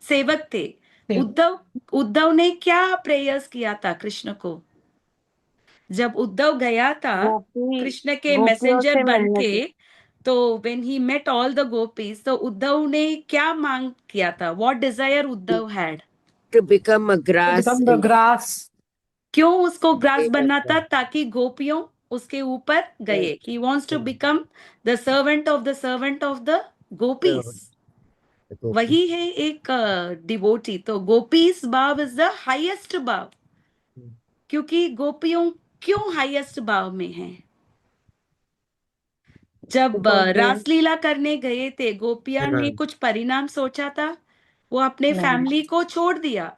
सेवक थे। उद्धव उद्धव ने क्या प्रेयर्स किया था कृष्ण को? जब उद्धव गया था गोपी कृष्ण के गोपियों मैसेंजर से बन मिलने के, के। तो when he met all the gopis, तो उद्धव ने क्या मांग किया था? What desire Uddhav had? to become a To grass become the in grass. क्यों उसको ग्रास state of बनना था? God. ताकि गोपियों उसके ऊपर गए। He wants to become the servant of the gopis. The gopi. वही है एक डिवोटी। तो गोपीज भाव इज द हाईएस्ट भाव। क्योंकि गोपियों क्यों हाईएस्ट भाव में है? जब Because they रासलीला करने गए थे, गोपियां ने Right. कुछ परिणाम सोचा था? वो अपने नहीं। फैमिली को छोड़ दिया,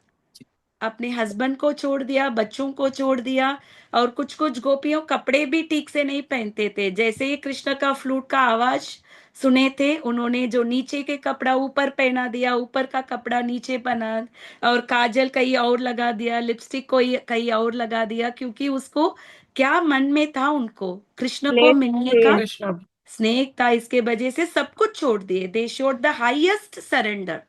अपने हस्बैंड को छोड़ दिया, बच्चों को छोड़ दिया। और कुछ कुछ गोपियों कपड़े भी ठीक से नहीं पहनते थे। जैसे ही कृष्ण का फ्लूट का आवाज सुने थे, उन्होंने जो नीचे के कपड़ा ऊपर पहना दिया, ऊपर का कपड़ा नीचे पहना, और काजल कहीं और लगा दिया, लिपस्टिक को कहीं और लगा दिया। क्योंकि उसको क्या मन में था? उनको कृष्ण को लेट मिलने से का Krishna. स्नेह था। इसके वजह से सब कुछ छोड़ दिए। They showed the highest surrender.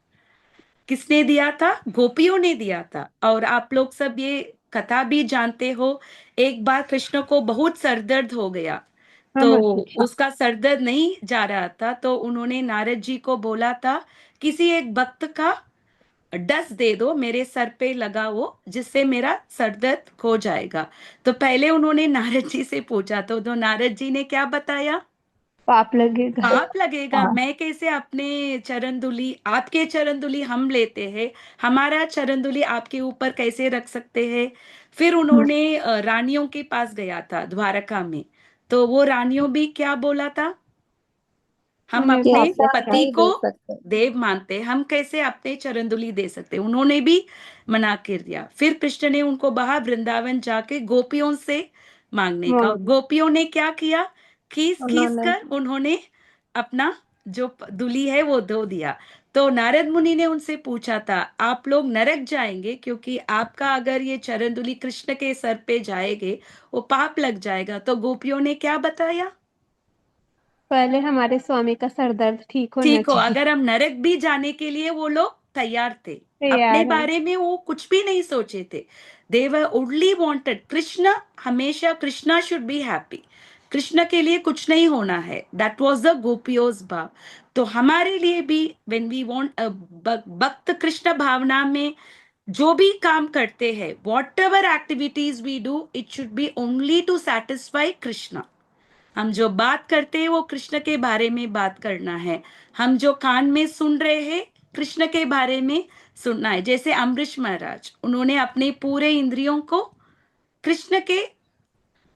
किसने दिया था? गोपियों ने दिया था। और आप लोग सब ये कथा भी जानते हो। एक बार कृष्ण को बहुत सरदर्द हो गया, हाँ तो माता जी। उसका सरदर्द नहीं जा रहा था, तो उन्होंने नारद जी को बोला था किसी एक भक्त का डस दे दो, मेरे सर पे लगाओ, जिससे मेरा सरदर्द हो जाएगा। तो पहले उन्होंने नारद जी से पूछा, तो नारद जी ने क्या बताया? पाप लगेगा। पाप लगेगा। हाँ। मैं कैसे अपने चरण धूलि, आपके चरण धूलि हम लेते हैं, हमारा चरण धूलि आपके ऊपर कैसे रख सकते हैं? फिर उन्होंने रानियों के पास गया था द्वारका में। तो वो रानियों भी क्या बोला था? हम उन्हें कि अपने आपसे आप पति नहीं को दे सकते। देव मानते, हम कैसे अपने चरण धूलि दे सकते? उन्होंने भी मना कर दिया। फिर कृष्ण ने उनको कहा वृंदावन जाके गोपियों से मांगने का। और गोपियों ने क्या किया? खीस खीस उन्होंने कर उन्होंने अपना जो धूलि है वो धो दिया। तो नारद मुनि ने उनसे पूछा था, आप लोग नरक जाएंगे क्योंकि आपका अगर ये चरण धूलि कृष्ण के सर पे जाएंगे वो पाप लग जाएगा। तो गोपियों ने क्या बताया? पहले हमारे स्वामी का सर दर्द ठीक होना ठीक हो, चाहिए। अगर हम नरक भी जाने के लिए वो लोग तैयार थे। अपने तैयार है। बारे में वो कुछ भी नहीं सोचे थे। दे वर ओनली वांटेड कृष्ण। हमेशा Krishna should be happy. Krishna के लिए कुछ नहीं होना है। दैट वाज द गोपियोस भाव। तो हमारे लिए भी व्हेन वी वांट भक्त कृष्ण भावना में जो भी काम करते हैं, whatever activities we do, it should be only to satisfy Krishna. हम जो बात करते हैं वो कृष्ण के बारे में बात करना है। हम जो कान में सुन रहे हैं कृष्ण के बारे में सुनना है। जैसे अम्बरीश महाराज, उन्होंने अपने पूरे इंद्रियों को कृष्ण के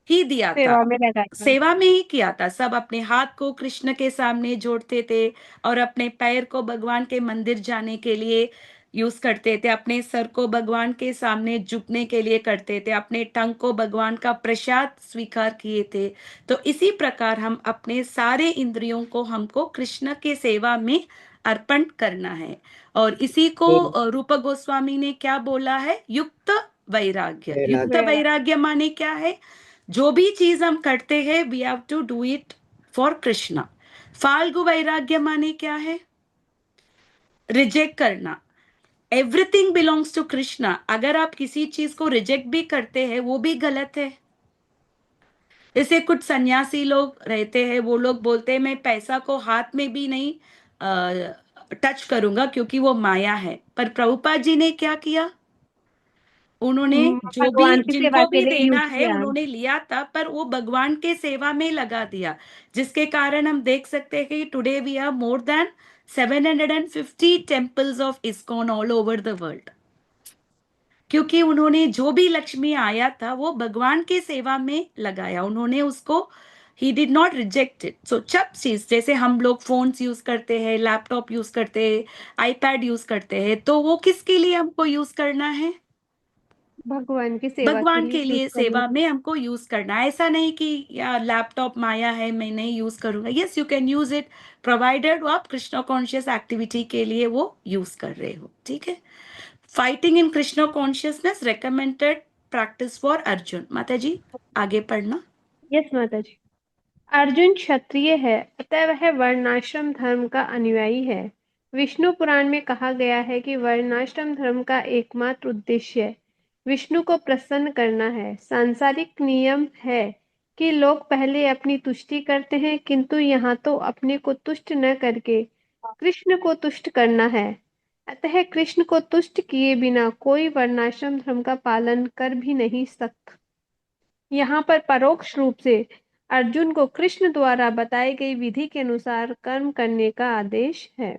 ही दिया था, सेवा में लगाया। सेवा में ही किया था। सब अपने हाथ को कृष्ण के सामने जोड़ते थे और अपने पैर को भगवान के मंदिर जाने के लिए यूज करते थे, अपने सर को भगवान के सामने झुकने के लिए करते थे, अपने टंग को भगवान का प्रसाद स्वीकार किए थे। तो इसी प्रकार हम अपने सारे इंद्रियों को हमको कृष्ण के सेवा में अर्पण करना है। और इसी को रूप गोस्वामी ने क्या बोला है, युक्त वैराग्य। युक्त वैराग्य माने क्या है, जो भी चीज हम करते हैं we have to do it for Krishna. फाल्गु वैराग्य माने क्या है, रिजेक्ट करना। Everything belongs to Krishna. अगर आप किसी चीज को रिजेक्ट भी करते हैं वो भी गलत है। जैसे कुछ सन्यासी लोग रहते हैं, वो लोग बोलते हैं मैं पैसा को हाथ में भी नहीं टच करूंगा क्योंकि वो माया है। पर प्रभुपाद जी ने क्या किया, उन्होंने जो भी भगवान की सेवा जिनको के भी लिए यूज देना है किया। उन्होंने लिया था, पर वो भगवान के सेवा में लगा दिया, जिसके कारण हम देख सकते हैं कि today we have more than 750 temples of ISKCON all over the world. क्योंकि उन्होंने जो भी लक्ष्मी आया था वो भगवान की सेवा में लगाया, उन्होंने उसको ही did not reject it. So सब चीज, जैसे हम लोग फोन्स यूज करते हैं, लैपटॉप यूज करते हैं, आईपैड यूज करते हैं, तो वो किसके लिए हमको यूज करना है, भगवान की सेवा के भगवान लिए के यूज लिए करना। सेवा में हमको यूज करना है। ऐसा नहीं कि यार लैपटॉप माया है मैं नहीं यूज करूंगा। Yes, you can use it provided आप कृष्ण कॉन्शियस एक्टिविटी के लिए वो यूज कर रहे हो, ठीक है। Fighting in Krishna consciousness recommended practice for Arjun. माता जी आगे पढ़ना। यस माता जी। अर्जुन क्षत्रिय है, अतः वह वर्णाश्रम धर्म का अनुयायी है। विष्णु पुराण में कहा गया है कि वर्णाश्रम धर्म का एकमात्र उद्देश्य विष्णु को प्रसन्न करना है। सांसारिक नियम है कि लोग पहले अपनी तुष्टि करते हैं, किंतु यहाँ तो अपने को तुष्ट न करके कृष्ण को तुष्ट करना है। अतः कृष्ण को तुष्ट किए बिना कोई वर्णाश्रम धर्म का पालन कर भी नहीं सकता। यहाँ पर परोक्ष रूप से अर्जुन को कृष्ण द्वारा बताई गई विधि के अनुसार कर्म करने का आदेश है।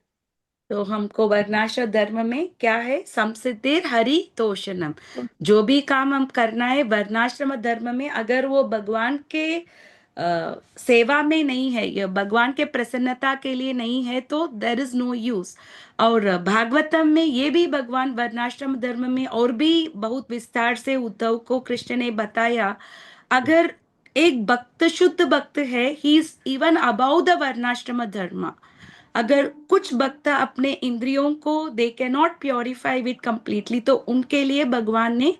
तो हमको वर्णाश्रम धर्म में क्या है, संसिद्धिर हरि तोषणम। जो भी काम हम करना है वर्णाश्रम धर्म में, अगर वो भगवान के सेवा में नहीं है, या भगवान के प्रसन्नता के लिए नहीं है, तो देर इज नो यूज। और भागवतम में ये भी भगवान वर्णाश्रम धर्म में और भी बहुत विस्तार से उद्धव को कृष्ण ने बताया। अगर एक भक्त शुद्ध भक्त है, he is even above the वर्णाश्रम धर्म। अगर कुछ भक्त अपने इंद्रियों को they can not purify with completely, तो उनके लिए भगवान ने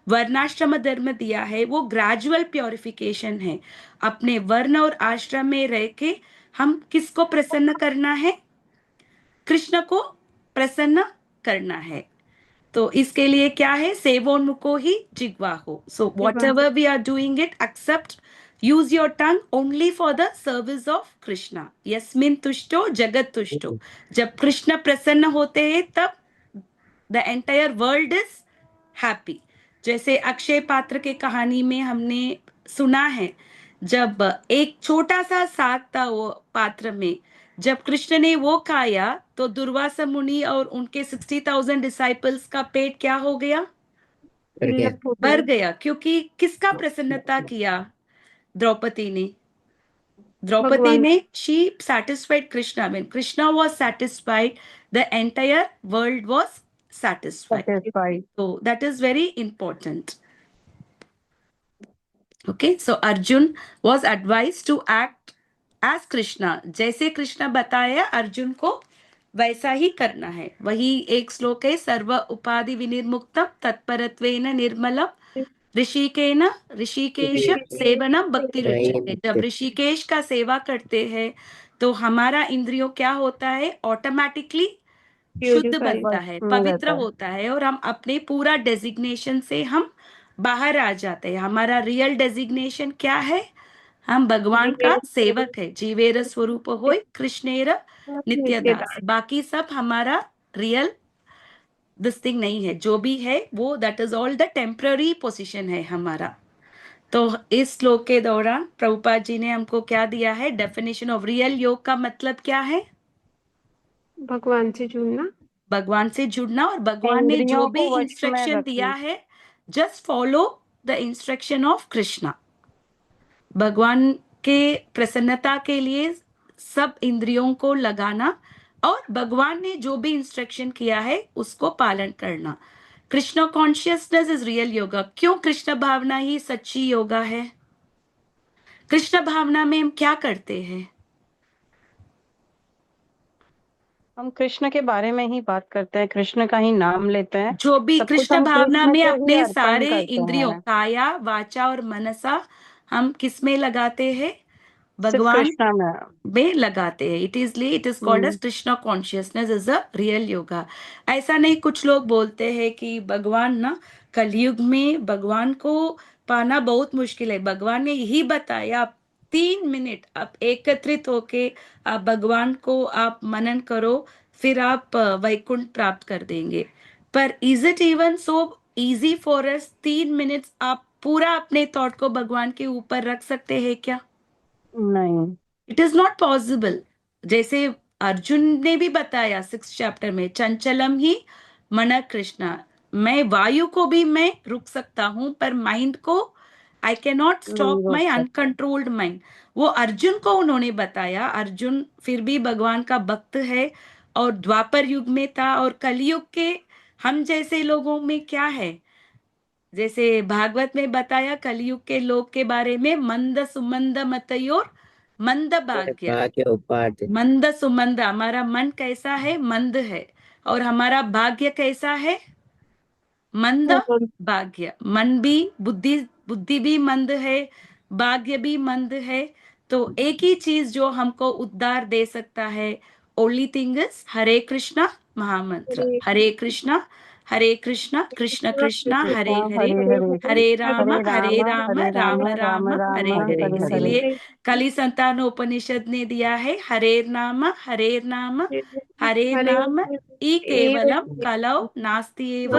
वर्णाश्रम धर्म दिया है। वो ग्रेजुअल प्योरिफिकेशन है। अपने वर्ण और आश्रम में रह के हम किसको प्रसन्न करना है, कृष्ण को प्रसन्न करना है। तो इसके लिए क्या है, सेवोन्मुखो ही जिह्वा हो। So whatever we are doing it, except use your tongue only for the service of Krishna. यस्मिन तुष्टो जगत तुष्टो। जब कृष्ण प्रसन्न होते हैं तब the entire world is happy. जैसे अक्षय पात्र के कहानी में हमने सुना है, जब एक छोटा सा साग था वो पात्र में, जब कृष्ण ने वो खाया तो दुर्वासा मुनि और उनके 60,000 डिसाइपल्स का पेट क्या हो गया, भर गया। क्योंकि किसका प्रसन्नता किया, द्रौपदी ने। द्रौपदी भगवान ने she satisfied Krishna. When Krishna was satisfied, the entire world was satisfied. satisfied. So that is very important. Okay, so Arjun was advised to act as Krishna. जैसे कृष्ण बताया अर्जुन को वैसा ही करना है। वही एक श्लोक है, सर्व उपाधि विनिर्मुक्तम तत्परत्वेन निर्मलम ऋषिकेन ऋषिकेश सेवनम भक्ति रुच्यते। जब ऋषिकेश का सेवा करते हैं तो हमारा इंद्रियों क्या होता है, ऑटोमेटिकली शुद्ध बनता है, पवित्र होता है, और हम अपने पूरा डेजिग्नेशन से हम बाहर आ जाते हैं। हमारा रियल डेजिग्नेशन क्या है, हम भगवान का सेवक है। जीवेर स्वरूप होय कृष्णेर नित्यदास। बाकी सब हमारा रियल दिस थिंग नहीं है। जो भी है वो that is all the temporary position है हमारा। तो इस श्लोक के दौरान प्रभुपाद जी ने हमको क्या दिया है, डेफिनेशन ऑफ रियल योग का मतलब क्या है, भगवान से जुड़ना। भगवान से जुड़ना, और भगवान ने जो इंद्रियों भी को वश में इंस्ट्रक्शन दिया रखना। है, just follow the instruction of Krishna. भगवान के प्रसन्नता के लिए सब इंद्रियों को लगाना, और भगवान ने जो भी इंस्ट्रक्शन किया है उसको पालन करना। Krishna consciousness is real yoga. क्यों कृष्ण भावना ही सच्ची योगा है? कृष्ण भावना में हम क्या करते हैं? हम कृष्ण के बारे में ही बात करते हैं, कृष्ण का ही नाम लेते हैं, जो भी सब कुछ कृष्ण हम भावना कृष्ण में को ही अपने अर्पण सारे करते इंद्रियों, हैं। काया वाचा और मनसा, हम किस में लगाते हैं? सिर्फ भगवान कृष्णा में। में लगाते हैं। It is called as hmm. Krishna consciousness is a real yoga. ऐसा नहीं, कुछ लोग बोलते हैं कि भगवान ना, कलयुग में भगवान को पाना बहुत मुश्किल है। भगवान ने यही बताया, आप 3 मिनट आप एकत्रित होके आप भगवान को आप मनन करो, फिर आप वैकुंठ प्राप्त कर देंगे। पर is it even so easy for us? 3 minutes आप पूरा अपने थॉट को भगवान के ऊपर रख सकते हैं क्या? नहीं। It is not possible. जैसे अर्जुन ने भी बताया 6 चैप्टर में, चंचलम ही मन कृष्णा, मैं वायु को भी मैं रुक सकता हूं, पर माइंड को आई कैन नॉट नहीं स्टॉप रोक माई सकते। Uncontrolled mind. वो अर्जुन को उन्होंने बताया। अर्जुन फिर भी भगवान का भक्त है, और द्वापर युग में था, और कलयुग के हम जैसे लोगों में क्या है? जैसे भागवत में बताया कलयुग के लोग के बारे में, मंद सुमंद मतयोर मंद भाग्य। भाग्य उपाधि। मंद सुमंद, हमारा मन कैसा है? मंद है। और हमारा भाग्य कैसा है? मंद भाग्य। मन भी, बुद्धि बुद्धि भी मंद है, भाग्य भी मंद है। तो एक ही चीज जो हमको उद्धार दे सकता है, ओनली थिंग इज हरे कृष्णा महामंत्र। हरे कृष्णा, हरे कृष्णा, कृष्ण कृष्णा हरे कृष्णा हरे, हरे हरे, हरे राम हरे राम राम राम राम राम हरे हरे। हरे हरे। इसीलिए कली संतानोपनिषद ने दिया है, हरे नाम हरे हरे नाम ई एव केवलम कलौ नास्ति एव,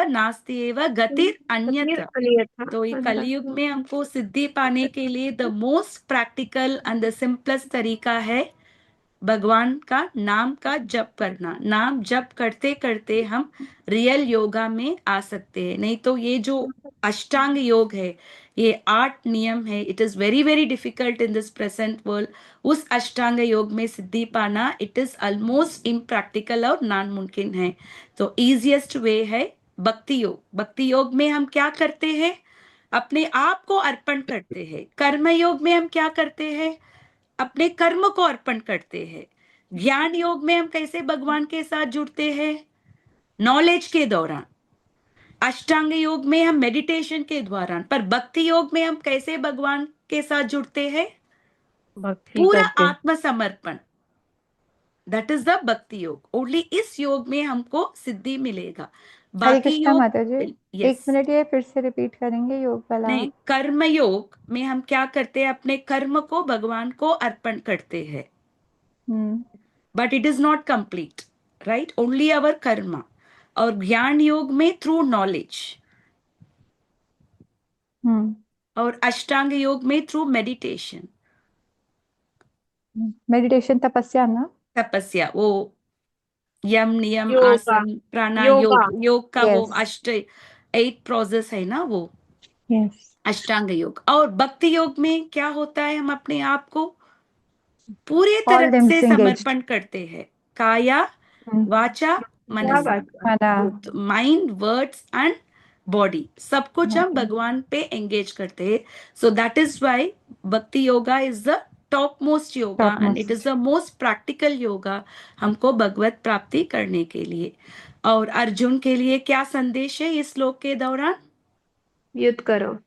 नास्ति एव गतिर अन्यत्र। अन्यथा। तो ये कलयुग में हमको सिद्धि पाने के लिए the most practical and the simplest तरीका है भगवान का नाम का जप करना। नाम जप करते करते हम रियल योगा में आ सकते हैं। नहीं तो ये जो अष्टांग योग है, ये 8 नियम है, it is very very difficult in this present world. उस अष्टांग योग में सिद्धि पाना, इट इज ऑलमोस्ट इम्प्रैक्टिकल और नामुमकिन है। तो इजिएस्ट वे है भक्ति योग। भक्ति योग में हम क्या करते हैं? अपने आप को अर्पण करते हैं। कर्म योग में हम क्या करते हैं? अपने कर्म को अर्पण करते हैं। ज्ञान योग में हम कैसे भगवान के साथ जुड़ते हैं? नॉलेज के दौरान। अष्टांग योग में हम मेडिटेशन के दौरान। पर भक्ति योग में हम कैसे भगवान के साथ जुड़ते हैं? भक्ति पूरा करके। आत्मसमर्पण। दैट इज द भक्ति योग। ओनली इस योग में हमको सिद्धि मिलेगा। हरे बाकी कृष्णा योग, माता जी, एक यस, मिनट ये फिर से रिपीट करेंगे योग वाला? नहीं, कर्म योग में हम क्या करते हैं? अपने कर्म को भगवान को अर्पण करते हैं। Hmm but it is not complete, right? Only our karma. और ज्ञान योग में थ्रू नॉलेज, हम्म और अष्टांग योग में थ्रू मेडिटेशन। मेडिटेशन तपस्या ना? तपस्या, वो यम नियम योगा, आसन योगा। प्राणायोग, योग का वो यस 8 प्रोसेस है ना, वो यस। अष्टांग योग। और भक्ति योग में क्या होता है? हम अपने आप को पूरे ऑल तरह से लिम्स एंगेज्ड। समर्पण करते हैं, काया वाचा क्या मनसा, बात है। माना। माइंड वर्ड्स एंड बॉडी, सब कुछ हम भगवान पे एंगेज करते हैं। सो दैट इज वाई भक्ति yoga is the top most yoga, top and it is most. The most practical yoga हमको भगवत प्राप्ति करने के लिए। और अर्जुन के लिए क्या संदेश है इस श्लोक के दौरान? युद्ध करो।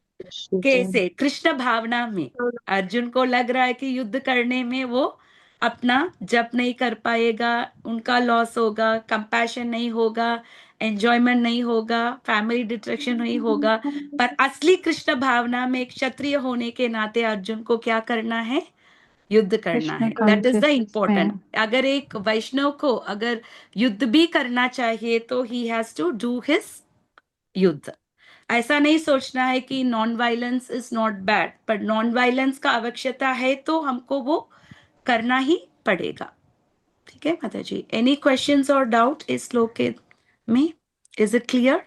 कैसे? कृष्ण भावना में। अर्जुन को लग रहा है कि युद्ध करने में वो अपना जप नहीं कर पाएगा, उनका लॉस होगा, कंपैशन नहीं होगा, एंजॉयमेंट नहीं होगा, फैमिली डिस्ट्रैक्शन नहीं होगा। पर असली कृष्ण भावना में एक क्षत्रिय होने के नाते अर्जुन को क्या करना है? युद्ध करना कृष्ण है। That is the consciousness important. में। अगर एक वैष्णव को अगर युद्ध भी करना चाहिए, तो he has to do his युद्ध। ऐसा नहीं सोचना है कि non violence is not bad, पर नॉन वायलेंस का आवश्यकता है तो हमको वो करना ही पड़ेगा। ठीक है माता जी? एनी क्वेश्चंस और डाउट इस श्लोक के में? Is it clear?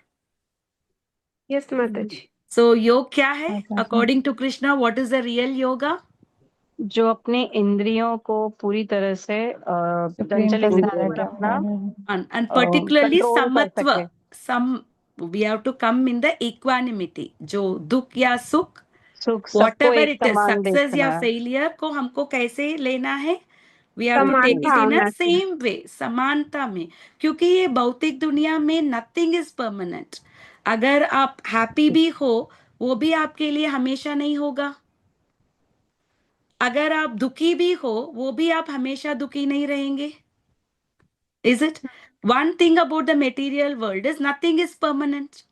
यस माता जी। सो योग क्या है माता जी। According to Krishna? What is the real yoga? जो अपने इंद्रियों को पूरी तरह से सुप्रीम चंचल इंद्रियों पर पर्सनालिटी अपना And particularly कंट्रोल कर samatva. सके। Some we have to come in the equanimity. जो दुख या सुख, सुख सबको whatever एक it is, समान सक्सेस या देखना। फेलियर को हमको कैसे लेना है? We have to समान take it in a भावना से। same way, समानता में, क्योंकि ये भौतिक दुनिया में nothing is permanent. अगर आप हैप्पी भी हो, वो भी आपके लिए हमेशा नहीं होगा। अगर आप दुखी भी हो, वो भी आप हमेशा दुखी नहीं रहेंगे। Is it? One thing about the material world is nothing is permanent.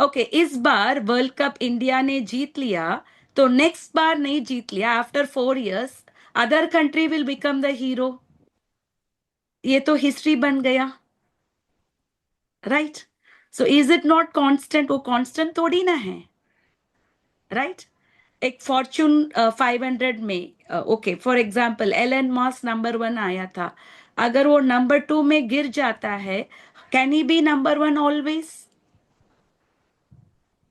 Okay इस बार वर्ल्ड कप इंडिया ने जीत लिया, तो नेक्स्ट बार नहीं जीत लिया, after 4 years other country will become the hero. ये तो हिस्ट्री बन गया, right? So is it not constant? वो कांस्टेंट थोड़ी ना है, राइट? एक फॉर्च्यून 500 में okay for example Elon Musk number 1 आया था, अगर वो नंबर 2 में गिर जाता है, can he be number 1 always?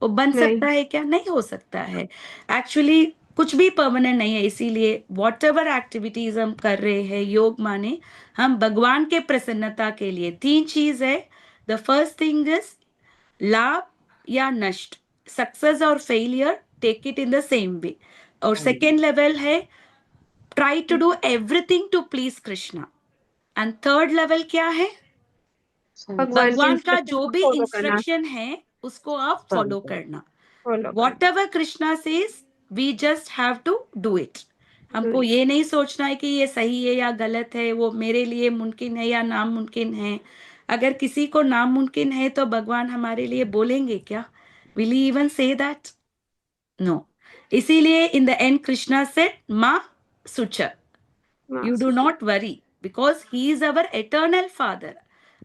वो बन सकता है क्या? नहीं हो सकता है। एक्चुअली कुछ भी परमानेंट नहीं है, इसीलिए वॉट एवर एक्टिविटीज हम कर रहे हैं, योग माने हम भगवान के प्रसन्नता के लिए। 3 चीज है। द फर्स्ट थिंग इज लाभ या नष्ट, सक्सेस और failure, take it in the same way. और सेकेंड लेवल है try to do everything to please Krishna. And third level क्या है? भगवान के भगवान का इंस्ट्रक्शन जो को भी फॉलो करना। इंस्ट्रक्शन है उसको आप फॉलो करना। Follow Whatever Krishna says, we just have to do it. हमको करना। ये नहीं सोचना है कि ये सही है या गलत है, वो मेरे लिए मुमकिन है या नामुमकिन है। अगर किसी को नामुमकिन है तो भगवान हमारे लिए बोलेंगे क्या? Will he even say that? No. इसीलिए in the end Krishna said, Ma Sucha. You do not worry because he is our eternal father.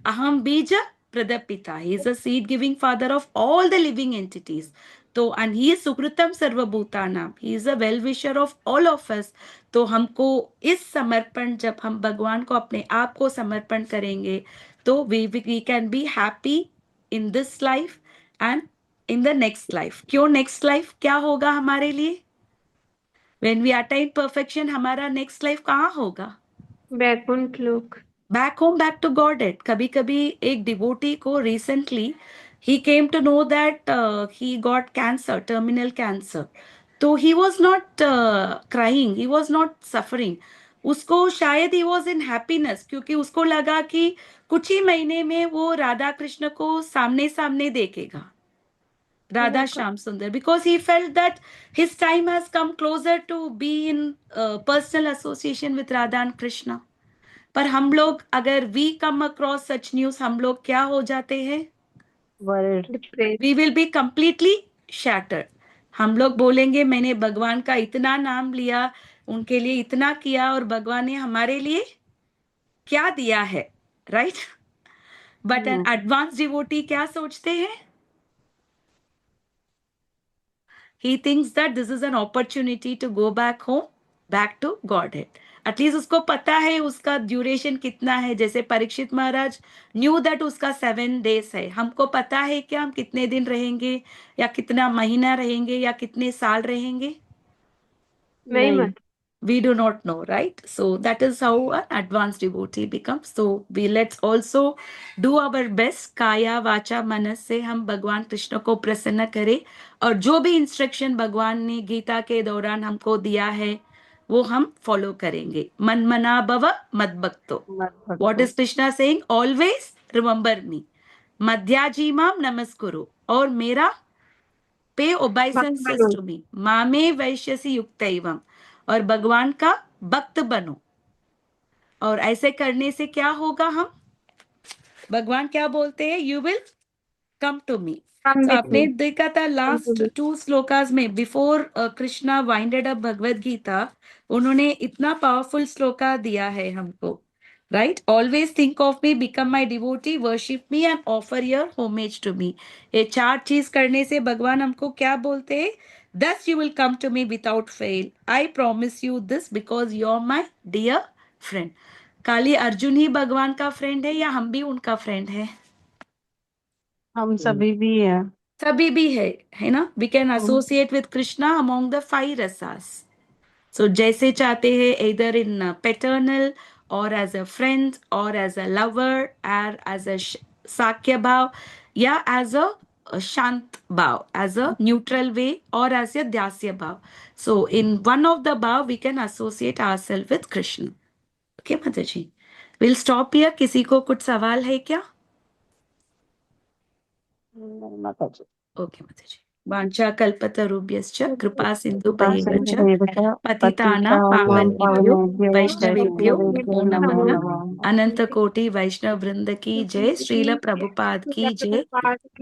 Aham bija pradapita. He is a seed giving father of all the living entities. तो and he is सुकृतम सर्वभूतानाम. He is a well wisher of all of us. तो हमको इस समर्पण, जब हम भगवान को अपने आप को समर्पण करेंगे, तो we can be happy in this life and in the next life. क्यों next life? क्या होगा हमारे लिए? When we attain perfection, हमारा next life कहाँ होगा? बैकुंठ लोक। Back home, back to Godhead. कभी कभी एक डिवोटी को रिसेंटली ही came to know that he got cancer, terminal cancer. तो he was not crying, he was not suffering. उसको शायद ही वॉज इन हैप्पीनेस, क्योंकि उसको लगा कि कुछ ही महीने में वो राधा कृष्ण को सामने सामने देखेगा, Radha Shyam Sundar, because he felt that his time has come closer to be in personal association with Radha and Krishna. पर हम लोग अगर we come across such news, हम लोग क्या हो जाते हैं? We will be completely shattered. हम लोग बोलेंगे मैंने भगवान का इतना नाम लिया, उनके लिए इतना किया, और भगवान ने हमारे लिए क्या दिया है, right? But an advance devotee क्या सोचते हैं? He thinks that this is an opportunity to go back home, back to Godhead. At least उसको पता है उसका ड्यूरेशन कितना है। जैसे परीक्षित महाराज न्यू दैट उसका 7 days है। हमको पता है क्या हम कितने दिन रहेंगे, या कितना महीना रहेंगे, या कितने साल रहेंगे? नहीं मत। We do not know, right? So that is how an advanced devotee becomes. So we let's also do our best, काया वाचा मनस से हम भगवान कृष्ण को प्रसन्न करें, और जो भी इंस्ट्रक्शन भगवान ने गीता के दौरान हमको दिया है वो हम फॉलो करेंगे। मन मना भव मद भक्तो। What is Krishna saying? Always remember me. मध्याजीमाम नमस्कुरु, और मेरा पे ओबाइसेंस टू मी, मामे वैश्यसी युक्त एवं, और भगवान का भक्त बनो। और ऐसे करने से क्या होगा? हम भगवान क्या बोलते हैं? You will come to me. तो आपने देखा था लास्ट 2 श्लोकास में, before Krishna winded up Bhagavad Gita, उन्होंने इतना पावरफुल श्लोका दिया है हमको, right? Always think of me, become my devotee, worship me and offer your homage to me. ये 4 चीज करने से भगवान हमको क्या बोलते हैं? Thus you will come to me without fail. I promise you this because you're my dear friend. खाली अर्जुन ही भगवान का फ्रेंड है या हम भी उनका फ्रेंड है? हम सभी भी है। सभी भी है ना? We can associate with Krishna among the 5 rasas. So जैसे चाहते हैं, either in paternal or as a friend or as a lover or as a sakya bhav या as a shant bhav, as a neutral way or as a dasya bhav. So in one of the bhav we can associate ourselves with Krishna. Okay Mataji, we'll stop here. किसी को कुछ सवाल है क्या? माता जी। Okay माताजी। वाञ्छा कल्पतरुभ्यश्च कृपा सिन्धुभैरवच पतितानां पावनेभ्यो वैष्णवेभ्यो नमो नमः। अनंत कोटि वैष्णव वृंद की जय। श्रील प्रभुपाद की जय।